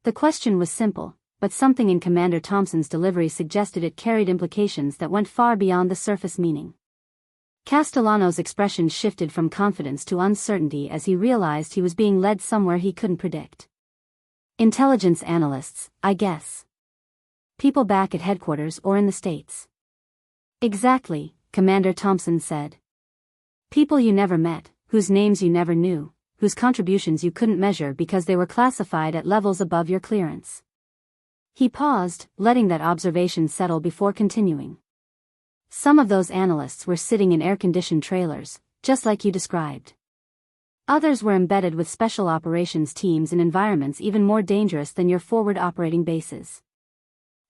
The question was simple, but something in Commander Thompson's delivery suggested it carried implications that went far beyond the surface meaning. Castellano's expression shifted from confidence to uncertainty as he realized he was being led somewhere he couldn't predict. Intelligence analysts, I guess. People back at headquarters or in the States. Exactly, Commander Thompson said. People you never met, whose names you never knew, whose contributions you couldn't measure because they were classified at levels above your clearance. He paused, letting that observation settle before continuing. Some of those analysts were sitting in air-conditioned trailers, just like you described. Others were embedded with special operations teams in environments even more dangerous than your forward operating bases.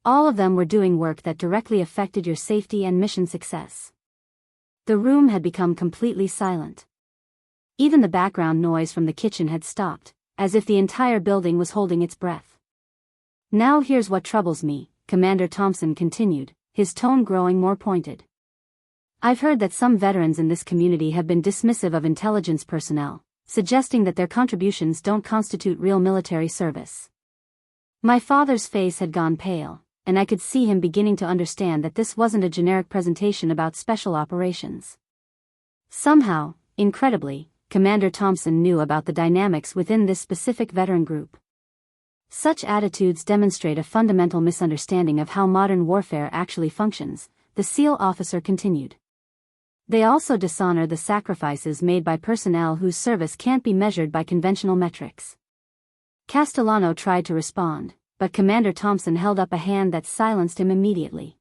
All of them were doing work that directly affected your safety and mission success. The room had become completely silent. Even the background noise from the kitchen had stopped, as if the entire building was holding its breath. Now here's what troubles me, Commander Thompson continued, his tone growing more pointed. I've heard that some veterans in this community have been dismissive of intelligence personnel, suggesting that their contributions don't constitute real military service. My father's face had gone pale, and I could see him beginning to understand that this wasn't a generic presentation about special operations. Somehow, incredibly, Commander Thompson knew about the dynamics within this specific veteran group. Such attitudes demonstrate a fundamental misunderstanding of how modern warfare actually functions, the SEAL officer continued. They also dishonor the sacrifices made by personnel whose service can't be measured by conventional metrics. Castellano tried to respond, but Commander Thompson held up a hand that silenced him immediately.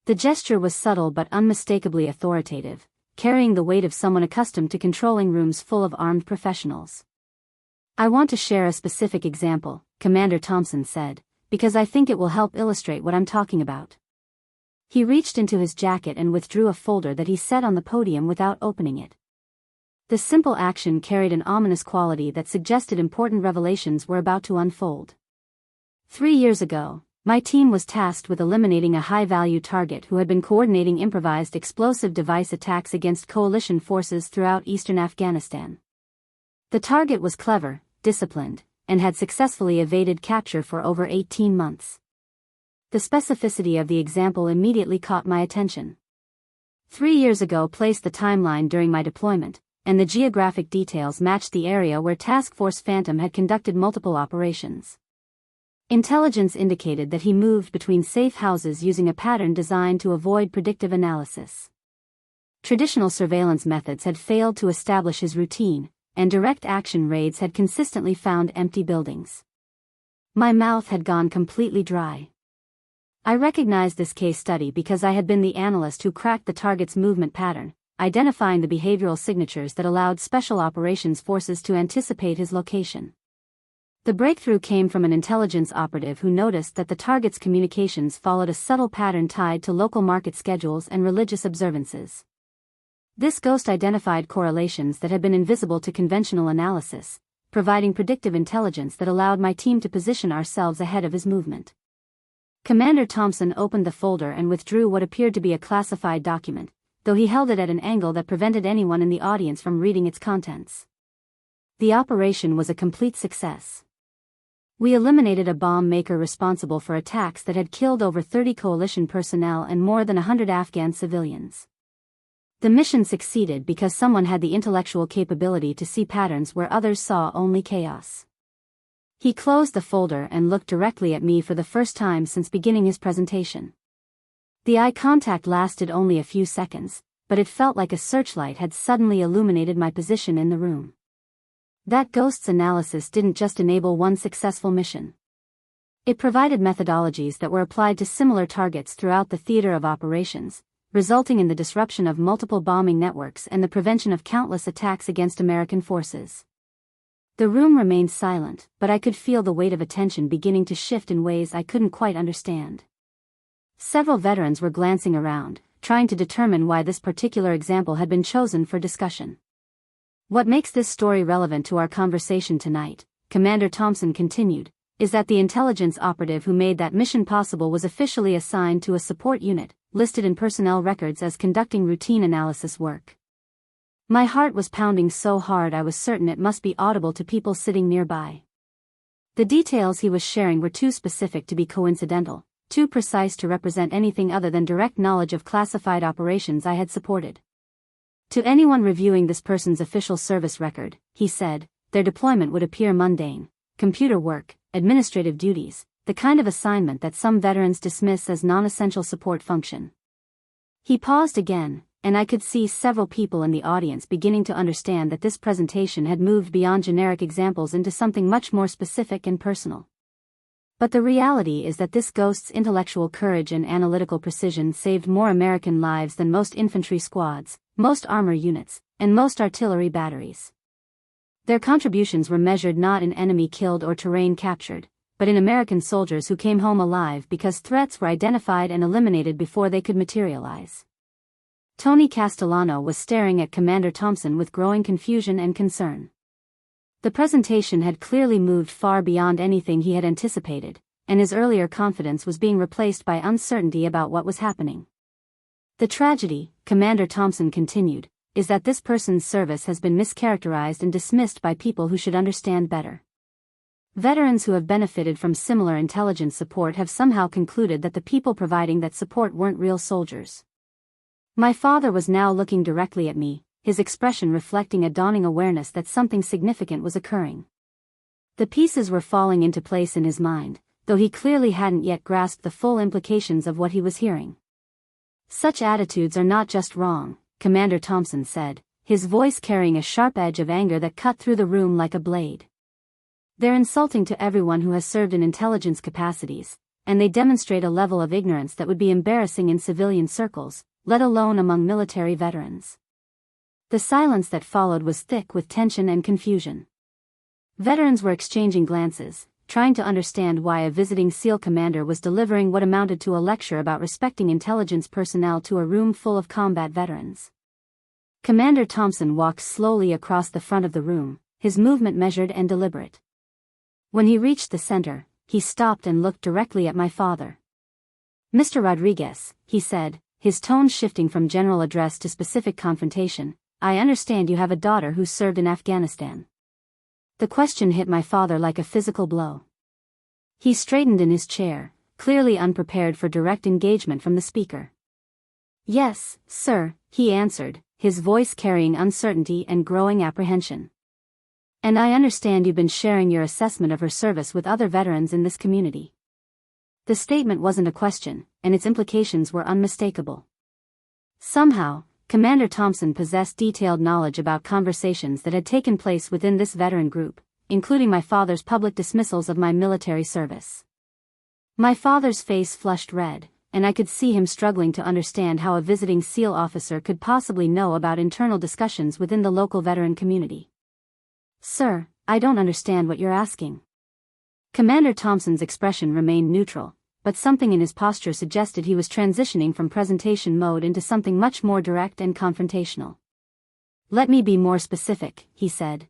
The gesture was subtle but unmistakably authoritative, carrying the weight of someone accustomed to controlling rooms full of armed professionals. I want to share a specific example, Commander Thompson said, because I think it will help illustrate what I'm talking about. He reached into his jacket and withdrew a folder that he set on the podium without opening it. The simple action carried an ominous quality that suggested important revelations were about to unfold. 3 years ago, my team was tasked with eliminating a high-value target who had been coordinating improvised explosive device attacks against coalition forces throughout eastern Afghanistan. The target was clever, disciplined, and had successfully evaded capture for over 18 months. The specificity of the example immediately caught my attention. 3 years ago placed the timeline during my deployment, and the geographic details matched the area where Task Force Phantom had conducted multiple operations. Intelligence indicated that he moved between safe houses using a pattern designed to avoid predictive analysis. Traditional surveillance methods had failed to establish his routine, and direct action raids had consistently found empty buildings. My mouth had gone completely dry. I recognized this case study because I had been the analyst who cracked the target's movement pattern, identifying the behavioral signatures that allowed Special Operations Forces to anticipate his location. The breakthrough came from an intelligence operative who noticed that the target's communications followed a subtle pattern tied to local market schedules and religious observances. This ghost identified correlations that had been invisible to conventional analysis, providing predictive intelligence that allowed my team to position ourselves ahead of his movement. Commander Thompson opened the folder and withdrew what appeared to be a classified document, though he held it at an angle that prevented anyone in the audience from reading its contents. The operation was a complete success. We eliminated a bomb maker responsible for attacks that had killed over 30 coalition personnel and more than 100 Afghan civilians. The mission succeeded because someone had the intellectual capability to see patterns where others saw only chaos. He closed the folder and looked directly at me for the first time since beginning his presentation. The eye contact lasted only a few seconds, but it felt like a searchlight had suddenly illuminated my position in the room. That ghost's analysis didn't just enable one successful mission. It provided methodologies that were applied to similar targets throughout the theater of operations, resulting in the disruption of multiple bombing networks and the prevention of countless attacks against American forces. The room remained silent, but I could feel the weight of attention beginning to shift in ways I couldn't quite understand. Several veterans were glancing around, trying to determine why this particular example had been chosen for discussion. What makes this story relevant to our conversation tonight, Commander Thompson continued, is that the intelligence operative who made that mission possible was officially assigned to a support unit, listed in personnel records as conducting routine analysis work. My heart was pounding so hard I was certain it must be audible to people sitting nearby. The details he was sharing were too specific to be coincidental, too precise to represent anything other than direct knowledge of classified operations I had supported. To anyone reviewing this person's official service record, he said, their deployment would appear mundane, computer work, administrative duties, the kind of assignment that some veterans dismiss as non-essential support function. He paused again, and I could see several people in the audience beginning to understand that this presentation had moved beyond generic examples into something much more specific and personal. But the reality is that this ghost's intellectual courage and analytical precision saved more American lives than most infantry squads, most armor units, and most artillery batteries. Their contributions were measured not in enemy killed or terrain captured, but in American soldiers who came home alive because threats were identified and eliminated before they could materialize. Tony Castellano was staring at Commander Thompson with growing confusion and concern. The presentation had clearly moved far beyond anything he had anticipated, and his earlier confidence was being replaced by uncertainty about what was happening. The tragedy, Commander Thompson continued, is that this person's service has been mischaracterized and dismissed by people who should understand better. Veterans who have benefited from similar intelligence support have somehow concluded that the people providing that support weren't real soldiers. My father was now looking directly at me, his expression reflecting a dawning awareness that something significant was occurring. The pieces were falling into place in his mind, though he clearly hadn't yet grasped the full implications of what he was hearing. Such attitudes are not just wrong, Commander Thompson said, his voice carrying a sharp edge of anger that cut through the room like a blade. They're insulting to everyone who has served in intelligence capacities, and they demonstrate a level of ignorance that would be embarrassing in civilian circles, let alone among military veterans. The silence that followed was thick with tension and confusion. Veterans were exchanging glances, trying to understand why a visiting SEAL commander was delivering what amounted to a lecture about respecting intelligence personnel to a room full of combat veterans. Commander Thompson walked slowly across the front of the room, his movement measured and deliberate. When he reached the center, he stopped and looked directly at my father. "Mr. Rodriguez," he said, his tone shifting from general address to specific confrontation, "I understand you have a daughter who served in Afghanistan." The question hit my father like a physical blow. He straightened in his chair, clearly unprepared for direct engagement from the speaker. "Yes, sir," he answered, his voice carrying uncertainty and growing apprehension. "And I understand you've been sharing your assessment of her service with other veterans in this community." The statement wasn't a question, and its implications were unmistakable. Somehow, Commander Thompson possessed detailed knowledge about conversations that had taken place within this veteran group, including my father's public dismissals of my military service. My father's face flushed red, and I could see him struggling to understand how a visiting SEAL officer could possibly know about internal discussions within the local veteran community. "Sir, I don't understand what you're asking." Commander Thompson's expression remained neutral, but something in his posture suggested he was transitioning from presentation mode into something much more direct and confrontational. "Let me be more specific," he said.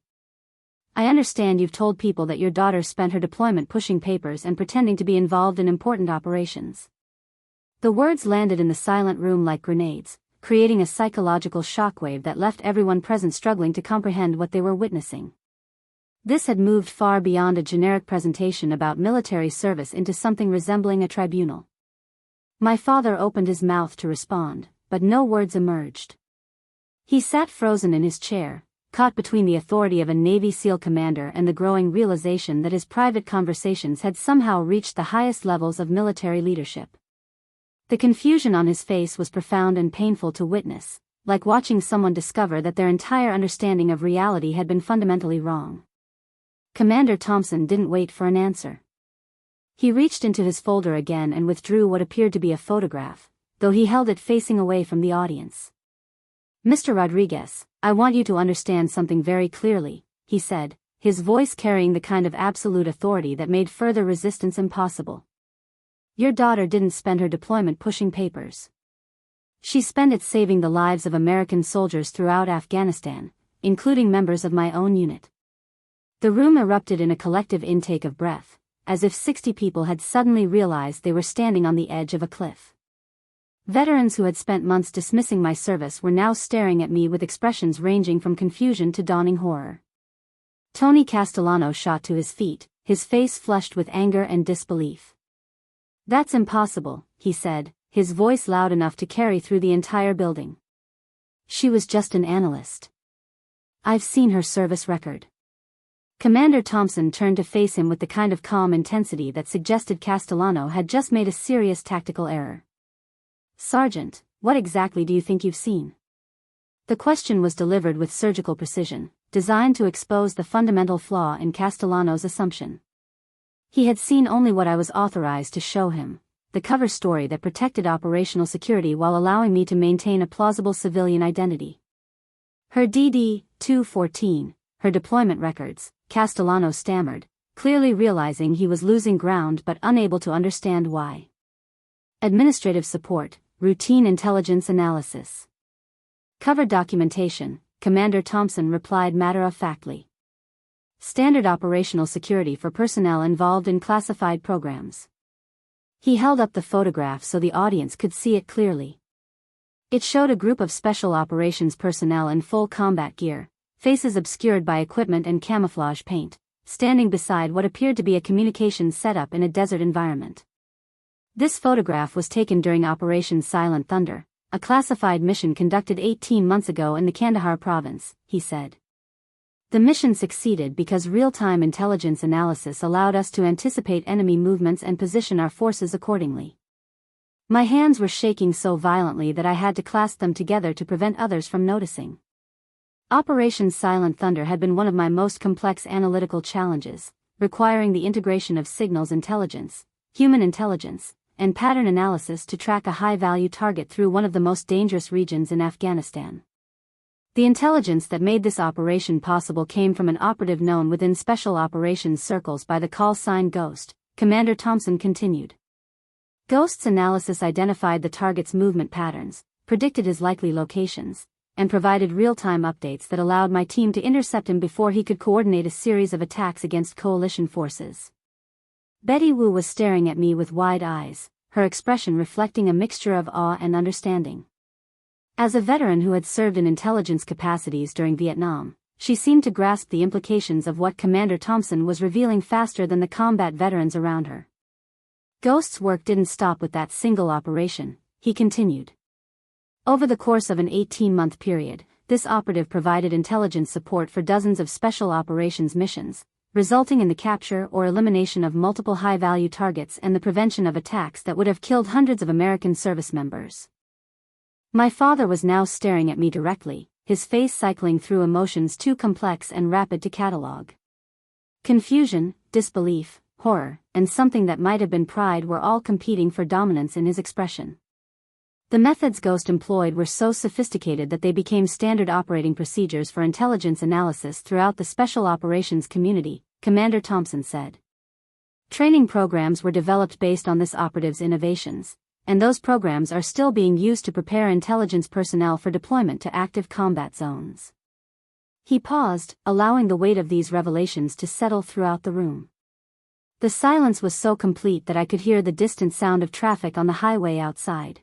"I understand you've told people that your daughter spent her deployment pushing papers and pretending to be involved in important operations." The words landed in the silent room like grenades, creating a psychological shockwave that left everyone present struggling to comprehend what they were witnessing. This had moved far beyond a generic presentation about military service into something resembling a tribunal. My father opened his mouth to respond, but no words emerged. He sat frozen in his chair, caught between the authority of a Navy SEAL commander and the growing realization that his private conversations had somehow reached the highest levels of military leadership. The confusion on his face was profound and painful to witness, like watching someone discover that their entire understanding of reality had been fundamentally wrong. Commander Thompson didn't wait for an answer. He reached into his folder again and withdrew what appeared to be a photograph, though he held it facing away from the audience. "Mr. Rodriguez, I want you to understand something very clearly," he said, his voice carrying the kind of absolute authority that made further resistance impossible. "Your daughter didn't spend her deployment pushing papers. She spent it saving the lives of American soldiers throughout Afghanistan, including members of my own unit." The room erupted in a collective intake of breath, as if 60 people had suddenly realized they were standing on the edge of a cliff. Veterans who had spent months dismissing my service were now staring at me with expressions ranging from confusion to dawning horror. Tony Castellano shot to his feet, his face flushed with anger and disbelief. "That's impossible," he said, his voice loud enough to carry through the entire building. "She was just an analyst. I've seen her service record." Commander Thompson turned to face him with the kind of calm intensity that suggested Castellano had just made a serious tactical error. "Sergeant, what exactly do you think you've seen?" The question was delivered with surgical precision, designed to expose the fundamental flaw in Castellano's assumption. He had seen only what I was authorized to show him, the cover story that protected operational security while allowing me to maintain a plausible civilian identity. "Her DD-214, her deployment records," Castellano stammered, clearly realizing he was losing ground but unable to understand why. "Administrative support, routine intelligence analysis. Cover documentation," Commander Thompson replied matter-of-factly. "Standard operational security for personnel involved in classified programs." He held up the photograph so the audience could see it clearly. It showed a group of special operations personnel in full combat gear, faces obscured by equipment and camouflage paint, standing beside what appeared to be a communications setup in a desert environment. This photograph was taken during Operation Silent Thunder, a classified mission conducted 18 months ago in the Kandahar province, he said. The mission succeeded because real-time intelligence analysis allowed us to anticipate enemy movements and position our forces accordingly. My hands were shaking so violently that I had to clasp them together to prevent others from noticing. Operation Silent Thunder had been one of my most complex analytical challenges, requiring the integration of signals intelligence, human intelligence, and pattern analysis to track a high-value target through one of the most dangerous regions in Afghanistan. The intelligence that made this operation possible came from an operative known within special operations circles by the call sign Ghost, Commander Thompson continued. Ghost's analysis identified the target's movement patterns, predicted his likely locations, and provided real-time updates that allowed my team to intercept him before he could coordinate a series of attacks against coalition forces. Betty Wu was staring at me with wide eyes, her expression reflecting a mixture of awe and understanding. As a veteran who had served in intelligence capacities during Vietnam, she seemed to grasp the implications of what Commander Thompson was revealing faster than the combat veterans around her. Ghost's work didn't stop with that single operation, he continued. Over the course of an 18-month period, this operative provided intelligence support for dozens of special operations missions, resulting in the capture or elimination of multiple high-value targets and the prevention of attacks that would have killed hundreds of American service members. My father was now staring at me directly, his face cycling through emotions too complex and rapid to catalog. Confusion, disbelief, horror, and something that might have been pride were all competing for dominance in his expression. The methods Ghost employed were so sophisticated that they became standard operating procedures for intelligence analysis throughout the special operations community, Commander Thompson said. Training programs were developed based on this operative's innovations, and those programs are still being used to prepare intelligence personnel for deployment to active combat zones. He paused, allowing the weight of these revelations to settle throughout the room. The silence was so complete that I could hear the distant sound of traffic on the highway outside.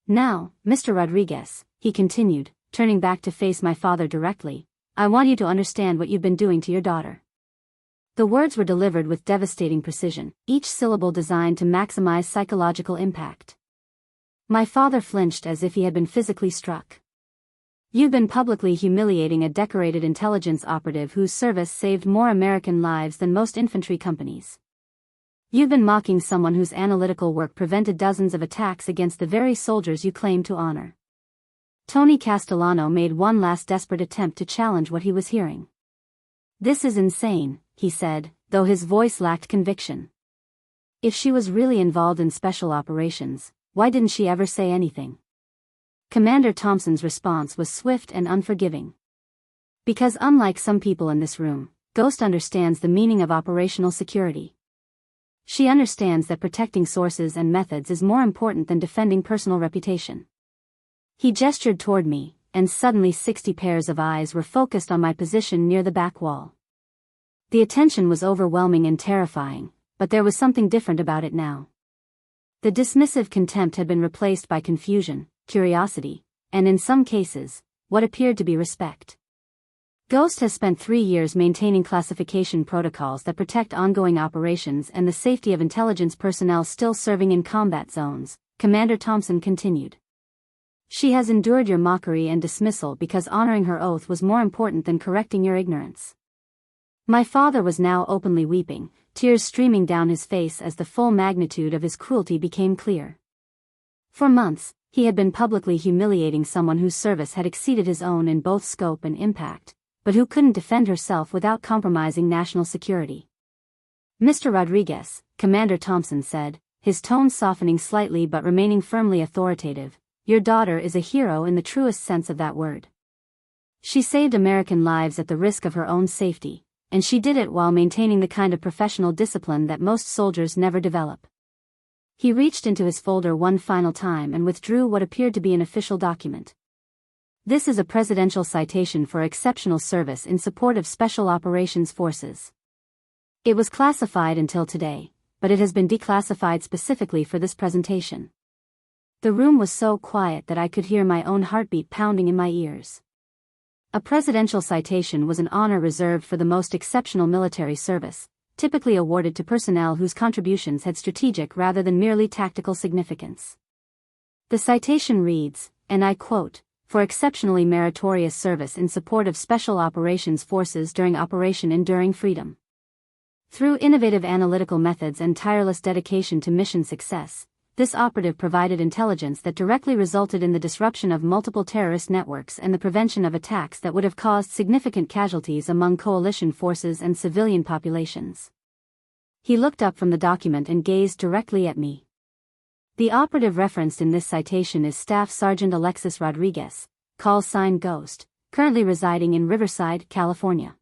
Now, Mr. Rodriguez, he continued, turning back to face my father directly, I want you to understand what you've been doing to your daughter. The words were delivered with devastating precision, each syllable designed to maximize psychological impact. My father flinched as if he had been physically struck. You've been publicly humiliating a decorated intelligence operative whose service saved more American lives than most infantry companies. You've been mocking someone whose analytical work prevented dozens of attacks against the very soldiers you claim to honor. Tony Castellano made one last desperate attempt to challenge what he was hearing. This is insane, he said, though his voice lacked conviction. If she was really involved in special operations, why didn't she ever say anything? Commander Thompson's response was swift and unforgiving. Because unlike some people in this room, Ghost understands the meaning of operational security. She understands that protecting sources and methods is more important than defending personal reputation. He gestured toward me, and suddenly 60 pairs of eyes were focused on my position near the back wall. The attention was overwhelming and terrifying, but there was something different about it now. The dismissive contempt had been replaced by confusion, curiosity, and in some cases, what appeared to be respect. Ghost has spent 3 years maintaining classification protocols that protect ongoing operations and the safety of intelligence personnel still serving in combat zones, Commander Thompson continued. She has endured your mockery and dismissal because honoring her oath was more important than correcting your ignorance. My father was now openly weeping, tears streaming down his face as the full magnitude of his cruelty became clear. For months, he had been publicly humiliating someone whose service had exceeded his own in both scope and impact, but who couldn't defend herself without compromising national security. Mr. Rodriguez, Commander Thompson said, his tone softening slightly but remaining firmly authoritative, your daughter is a hero in the truest sense of that word. She saved American lives at the risk of her own safety, and she did it while maintaining the kind of professional discipline that most soldiers never develop. He reached into his folder one final time and withdrew what appeared to be an official document. This is a presidential citation for exceptional service in support of Special Operations Forces. It was classified until today, but it has been declassified specifically for this presentation. The room was so quiet that I could hear my own heartbeat pounding in my ears. A presidential citation was an honor reserved for the most exceptional military service, typically awarded to personnel whose contributions had strategic rather than merely tactical significance. The citation reads, and I quote, for exceptionally meritorious service in support of Special Operations Forces during Operation Enduring Freedom. Through innovative analytical methods and tireless dedication to mission success, this operative provided intelligence that directly resulted in the disruption of multiple terrorist networks and the prevention of attacks that would have caused significant casualties among coalition forces and civilian populations. He looked up from the document and gazed directly at me. The operative referenced in this citation is Staff Sergeant Alexis Rodriguez, call sign Ghost, currently residing in Riverside, California.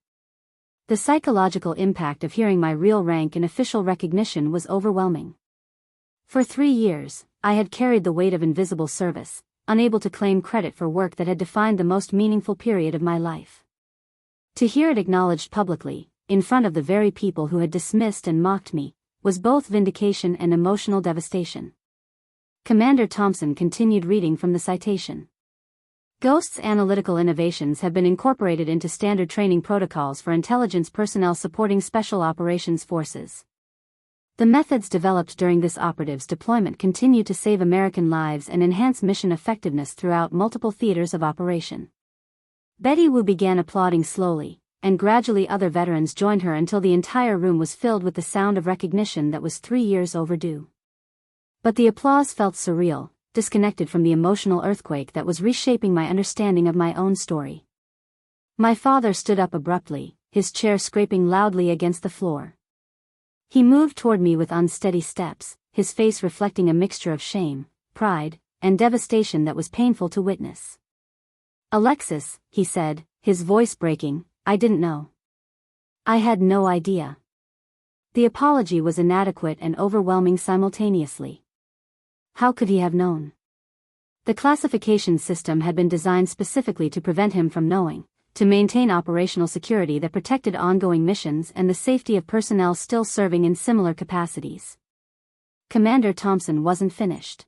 The psychological impact of hearing my real rank in official recognition was overwhelming. For 3 years, I had carried the weight of invisible service, unable to claim credit for work that had defined the most meaningful period of my life. To hear it acknowledged publicly, in front of the very people who had dismissed and mocked me, was both vindication and emotional devastation. Commander Thompson continued reading from the citation. Ghost's analytical innovations have been incorporated into standard training protocols for intelligence personnel supporting Special Operations Forces. The methods developed during this operative's deployment continue to save American lives and enhance mission effectiveness throughout multiple theaters of operation. Betty Wu began applauding slowly, and gradually other veterans joined her until the entire room was filled with the sound of recognition that was 3 years overdue. But the applause felt surreal, disconnected from the emotional earthquake that was reshaping my understanding of my own story. My father stood up abruptly, his chair scraping loudly against the floor. He moved toward me with unsteady steps, his face reflecting a mixture of shame, pride, and devastation that was painful to witness. "Alexis," he said, his voice breaking, "I didn't know. I had no idea." The apology was inadequate and overwhelming simultaneously. How could he have known? The classification system had been designed specifically to prevent him from knowing, to maintain operational security that protected ongoing missions and the safety of personnel still serving in similar capacities. Commander Thompson wasn't finished.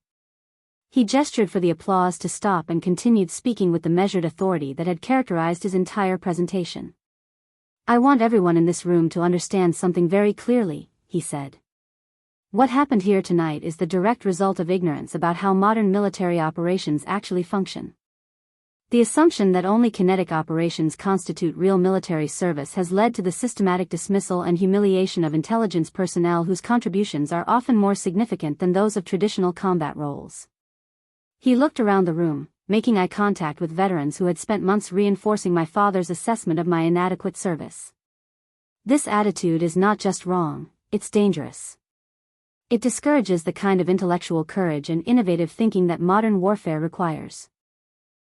He gestured for the applause to stop and continued speaking with the measured authority that had characterized his entire presentation. "I want everyone in this room to understand something very clearly," he said. "What happened here tonight is the direct result of ignorance about how modern military operations actually function. The assumption that only kinetic operations constitute real military service has led to the systematic dismissal and humiliation of intelligence personnel whose contributions are often more significant than those of traditional combat roles." He looked around the room, making eye contact with veterans who had spent months reinforcing my father's assessment of my inadequate service. "This attitude is not just wrong, it's dangerous. It discourages the kind of intellectual courage and innovative thinking that modern warfare requires.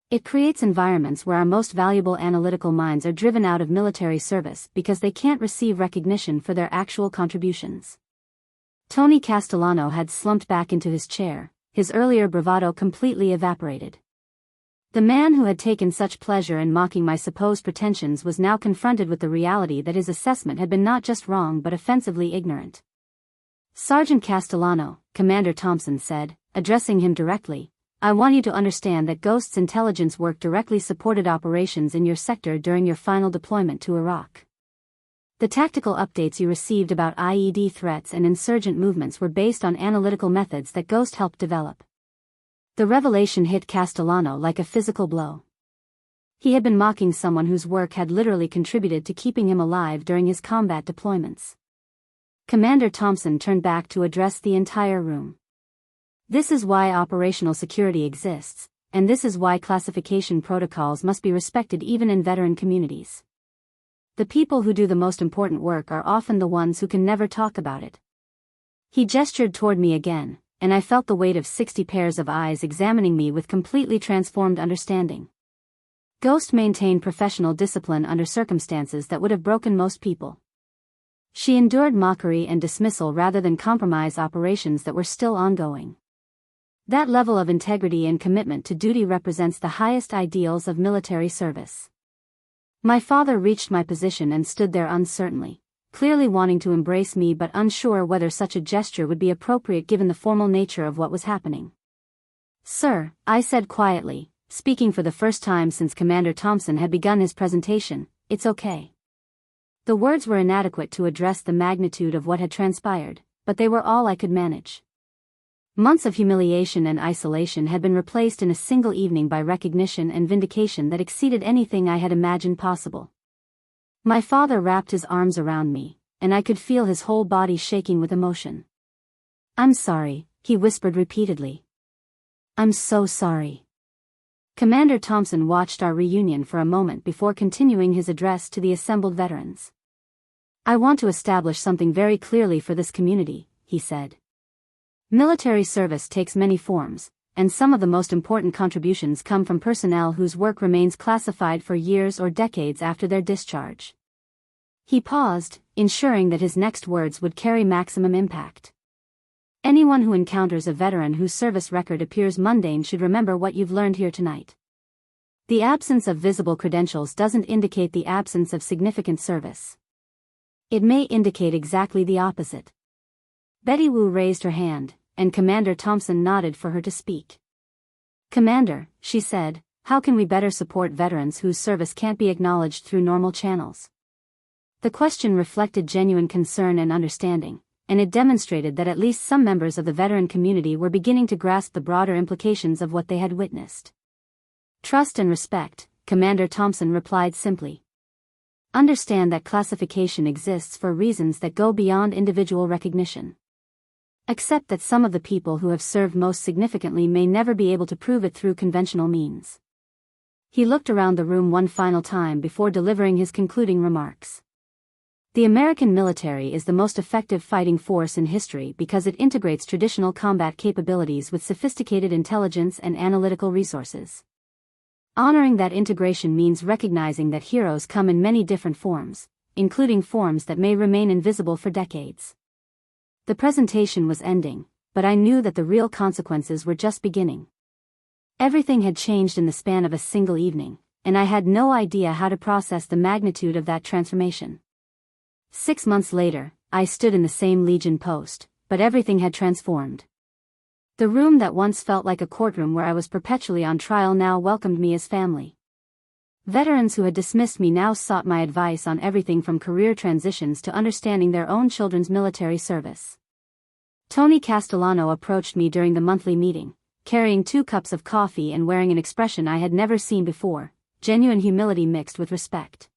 It creates environments where our most valuable analytical minds are driven out of military service because they can't receive recognition for their actual contributions." Tony Castellano had slumped back into his chair, his earlier bravado completely evaporated. The man who had taken such pleasure in mocking my supposed pretensions was now confronted with the reality that his assessment had been not just wrong but offensively ignorant. "Sergeant Castellano," Commander Thompson said, addressing him directly, "I want you to understand that Ghost's intelligence work directly supported operations in your sector during your final deployment to Iraq. The tactical updates you received about IED threats and insurgent movements were based on analytical methods that Ghost helped develop." The revelation hit Castellano like a physical blow. He had been mocking someone whose work had literally contributed to keeping him alive during his combat deployments. Commander Thompson turned back to address the entire room. "This is why operational security exists, and this is why classification protocols must be respected even in veteran communities. The people who do the most important work are often the ones who can never talk about it." He gestured toward me again, and I felt the weight of 60 pairs of eyes examining me with completely transformed understanding. Ghost maintained professional discipline under circumstances that would have broken most people. She endured mockery and dismissal rather than compromise operations that were still ongoing. That level of integrity and commitment to duty represents the highest ideals of military service. My father reached my position and stood there uncertainly, clearly wanting to embrace me but unsure whether such a gesture would be appropriate given the formal nature of what was happening. "Sir," I said quietly, speaking for the first time since Commander Thompson had begun his presentation, "it's okay." The words were inadequate to address the magnitude of what had transpired, but they were all I could manage. Months of humiliation and isolation had been replaced in a single evening by recognition and vindication that exceeded anything I had imagined possible. My father wrapped his arms around me, and I could feel his whole body shaking with emotion. "I'm sorry," he whispered repeatedly. "I'm so sorry." Commander Thompson watched our reunion for a moment before continuing his address to the assembled veterans. "I want to establish something very clearly for this community," he said. "Military service takes many forms, and some of the most important contributions come from personnel whose work remains classified for years or decades after their discharge." He paused, ensuring that his next words would carry maximum impact. "Anyone who encounters a veteran whose service record appears mundane should remember what you've learned here tonight. The absence of visible credentials doesn't indicate the absence of significant service. It may indicate exactly the opposite." Betty Wu raised her hand, and Commander Thompson nodded for her to speak. "Commander," she said, "how can we better support veterans whose service can't be acknowledged through normal channels?" The question reflected genuine concern and understanding, and it demonstrated that at least some members of the veteran community were beginning to grasp the broader implications of what they had witnessed. "Trust and respect," Commander Thompson replied simply. "Understand that classification exists for reasons that go beyond individual recognition. Accept that some of the people who have served most significantly may never be able to prove it through conventional means." He looked around the room one final time before delivering his concluding remarks. The American military is the most effective fighting force in history because it integrates traditional combat capabilities with sophisticated intelligence and analytical resources. Honoring that integration means recognizing that heroes come in many different forms, including forms that may remain invisible for decades. The presentation was ending, but I knew that the real consequences were just beginning. Everything had changed in the span of a single evening, and I had no idea how to process the magnitude of that transformation. 6 months later, I stood in the same Legion post, but everything had transformed. The room that once felt like a courtroom where I was perpetually on trial now welcomed me as family. Veterans who had dismissed me now sought my advice on everything from career transitions to understanding their own children's military service. Tony Castellano approached me during the monthly meeting, carrying 2 cups of coffee and wearing an expression I had never seen before, genuine humility mixed with respect.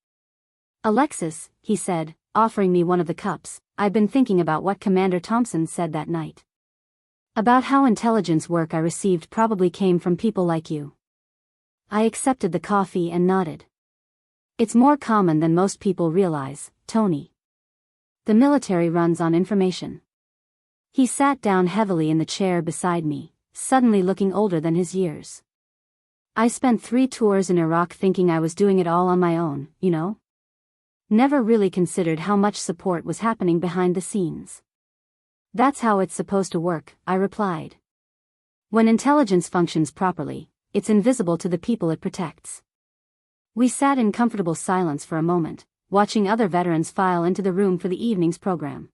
"Alexis," he said, offering me one of the cups, "I've been thinking about what Commander Thompson said that night. About how intelligence work I received probably came from people like you." I accepted the coffee and nodded. "It's more common than most people realize, Tony. The military runs on information." He sat down heavily in the chair beside me, suddenly looking older than his years. "I spent 3 tours in Iraq thinking I was doing it all on my own, you know? Never really considered how much support was happening behind the scenes." "That's how it's supposed to work," I replied. "When intelligence functions properly, it's invisible to the people it protects." We sat in comfortable silence for a moment, watching other veterans file into the room for the evening's program.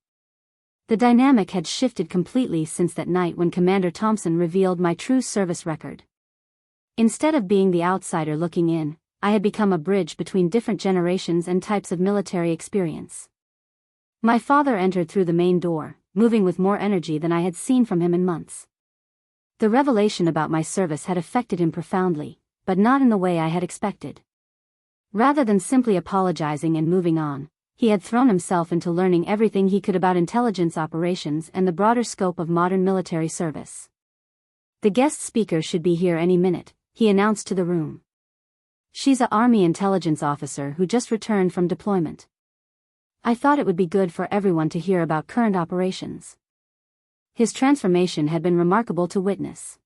The dynamic had shifted completely since that night when Commander Thompson revealed my true service record. Instead of being the outsider looking in, I had become a bridge between different generations and types of military experience. My father entered through the main door, moving with more energy than I had seen from him in months. The revelation about my service had affected him profoundly, but not in the way I had expected. Rather than simply apologizing and moving on, he had thrown himself into learning everything he could about intelligence operations and the broader scope of modern military service. "The guest speaker should be here any minute," he announced to the room. "She's a Army intelligence officer who just returned from deployment." I thought it would be good for everyone to hear about current operations. His transformation had been remarkable to witness.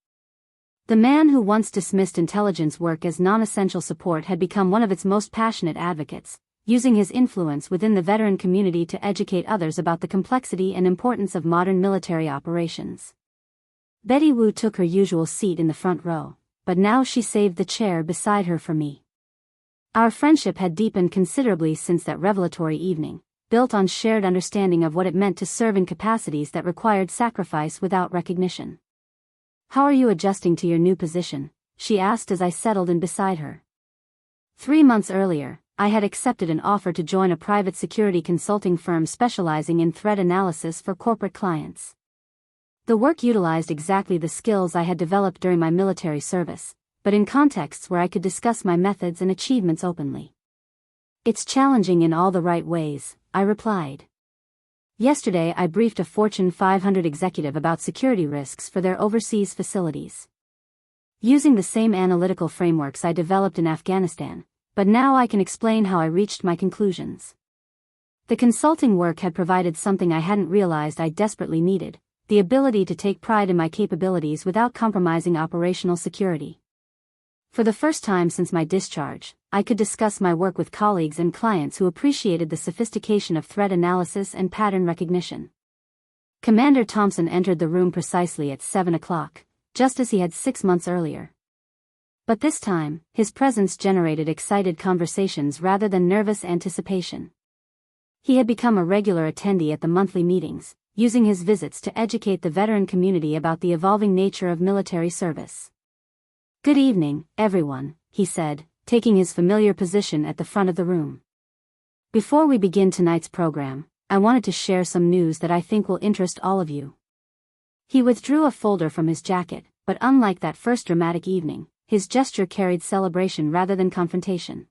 The man who once dismissed intelligence work as non-essential support had become one of its most passionate advocates, using his influence within the veteran community to educate others about the complexity and importance of modern military operations. Betty Wu took her usual seat in the front row, but now she saved the chair beside her for me. Our friendship had deepened considerably since that revelatory evening, built on shared understanding of what it meant to serve in capacities that required sacrifice without recognition. "How are you adjusting to your new position?" she asked as I settled in beside her. 3 months earlier, I had accepted an offer to join a private security consulting firm specializing in threat analysis for corporate clients. The work utilized exactly the skills I had developed during my military service, but in contexts where I could discuss my methods and achievements openly. "It's challenging in all the right ways," I replied. "Yesterday I briefed a Fortune 500 executive about security risks for their overseas facilities. Using the same analytical frameworks I developed in Afghanistan, but now I can explain how I reached my conclusions." The consulting work had provided something I hadn't realized I desperately needed: the ability to take pride in my capabilities without compromising operational security. For the first time since my discharge, I could discuss my work with colleagues and clients who appreciated the sophistication of threat analysis and pattern recognition. Commander Thompson entered the room precisely at 7 o'clock, just as he had 6 months earlier. But this time, his presence generated excited conversations rather than nervous anticipation. He had become a regular attendee at the monthly meetings, using his visits to educate the veteran community about the evolving nature of military service. "Good evening, everyone," he said, taking his familiar position at the front of the room. "Before we begin tonight's program, I wanted to share some news that I think will interest all of you." He withdrew a folder from his jacket, but unlike that first dramatic evening, his gesture carried celebration rather than confrontation.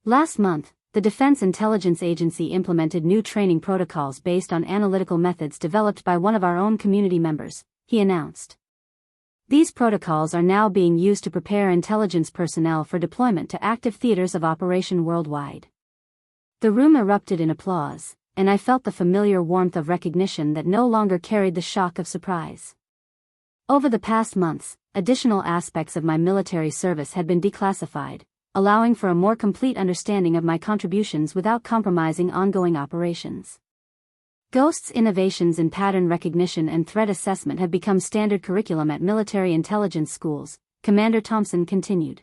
"Last month, the Defense Intelligence Agency implemented new training protocols based on analytical methods developed by one of our own community members," he announced. These protocols are now being used to prepare intelligence personnel for deployment to active theaters of operation worldwide. The room erupted in applause, and I felt the familiar warmth of recognition that no longer carried the shock of surprise. Over the past months, additional aspects of my military service had been declassified, allowing for a more complete understanding of my contributions without compromising ongoing operations. Ghost's innovations in pattern recognition and threat assessment have become standard curriculum at military intelligence schools, Commander Thompson continued.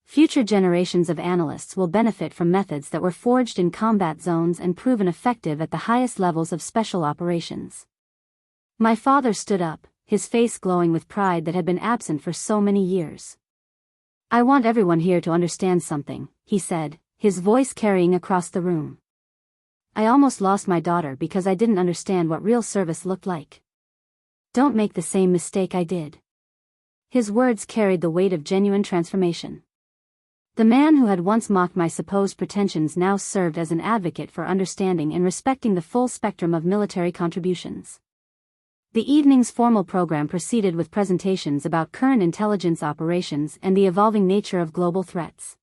Future generations of analysts will benefit from methods that were forged in combat zones and proven effective at the highest levels of special operations. My father stood up, his face glowing with pride that had been absent for so many years. I want everyone here to understand something, he said, his voice carrying across the room. I almost lost my daughter because I didn't understand what real service looked like. Don't make the same mistake I did. His words carried the weight of genuine transformation. The man who had once mocked my supposed pretensions now served as an advocate for understanding and respecting the full spectrum of military contributions. The evening's formal program proceeded with presentations about current intelligence operations and the evolving nature of global threats.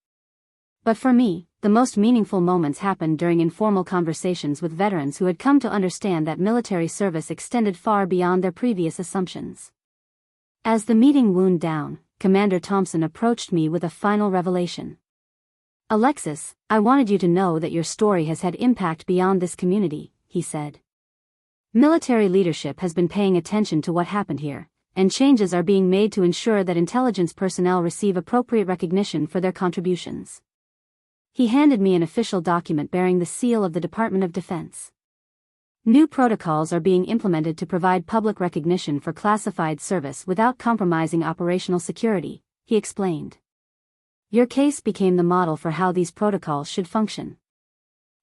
But for me, the most meaningful moments happened during informal conversations with veterans who had come to understand that military service extended far beyond their previous assumptions. As the meeting wound down, Commander Thompson approached me with a final revelation. Alexis, I wanted you to know that your story has had impact beyond this community, he said. Military leadership has been paying attention to what happened here, and changes are being made to ensure that intelligence personnel receive appropriate recognition for their contributions. He handed me an official document bearing the seal of the Department of Defense. New protocols are being implemented to provide public recognition for classified service without compromising operational security, he explained. Your case became the model for how these protocols should function.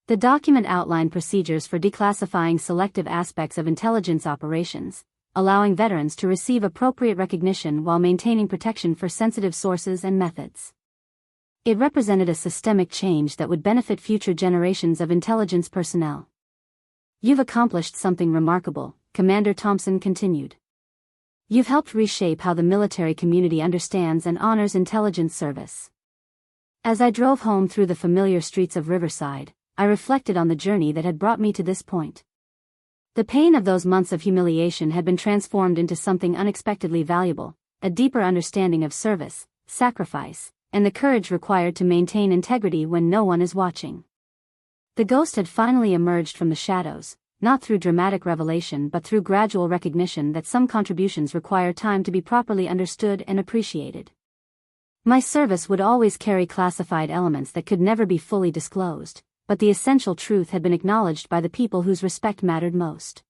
The document outlined procedures for declassifying selective aspects of intelligence operations, allowing veterans to receive appropriate recognition while maintaining protection for sensitive sources and methods. It represented a systemic change that would benefit future generations of intelligence personnel. You've accomplished something remarkable, Commander Thompson continued. You've helped reshape how the military community understands and honors intelligence service. As I drove home through the familiar streets of Riverside, I reflected on the journey that had brought me to this point. The pain of those months of humiliation had been transformed into something unexpectedly valuable, a deeper understanding of service, sacrifice, and the courage required to maintain integrity when no one is watching. The ghost had finally emerged from the shadows, not through dramatic revelation but through gradual recognition that some contributions require time to be properly understood and appreciated. My service would always carry classified elements that could never be fully disclosed, but the essential truth had been acknowledged by the people whose respect mattered most.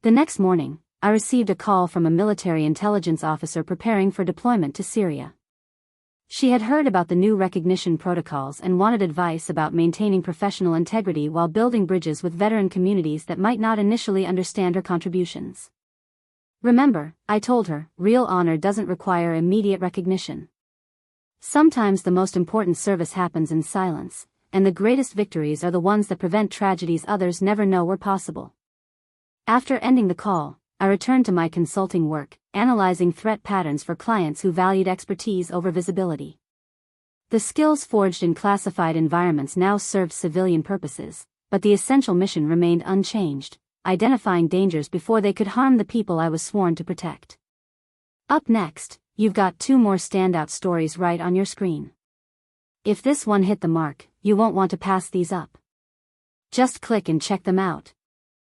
The next morning, I received a call from a military intelligence officer preparing for deployment to Syria. She had heard about the new recognition protocols and wanted advice about maintaining professional integrity while building bridges with veteran communities that might not initially understand her contributions. Remember, I told her, real honor doesn't require immediate recognition. Sometimes the most important service happens in silence, and the greatest victories are the ones that prevent tragedies others never know were possible. After ending the call, I returned to my consulting work, analyzing threat patterns for clients who valued expertise over visibility. The skills forged in classified environments now served civilian purposes, but the essential mission remained unchanged, identifying dangers before they could harm the people I was sworn to protect. Up next, you've got 2 more standout stories right on your screen. If this one hit the mark, you won't want to pass these up. Just click and check them out.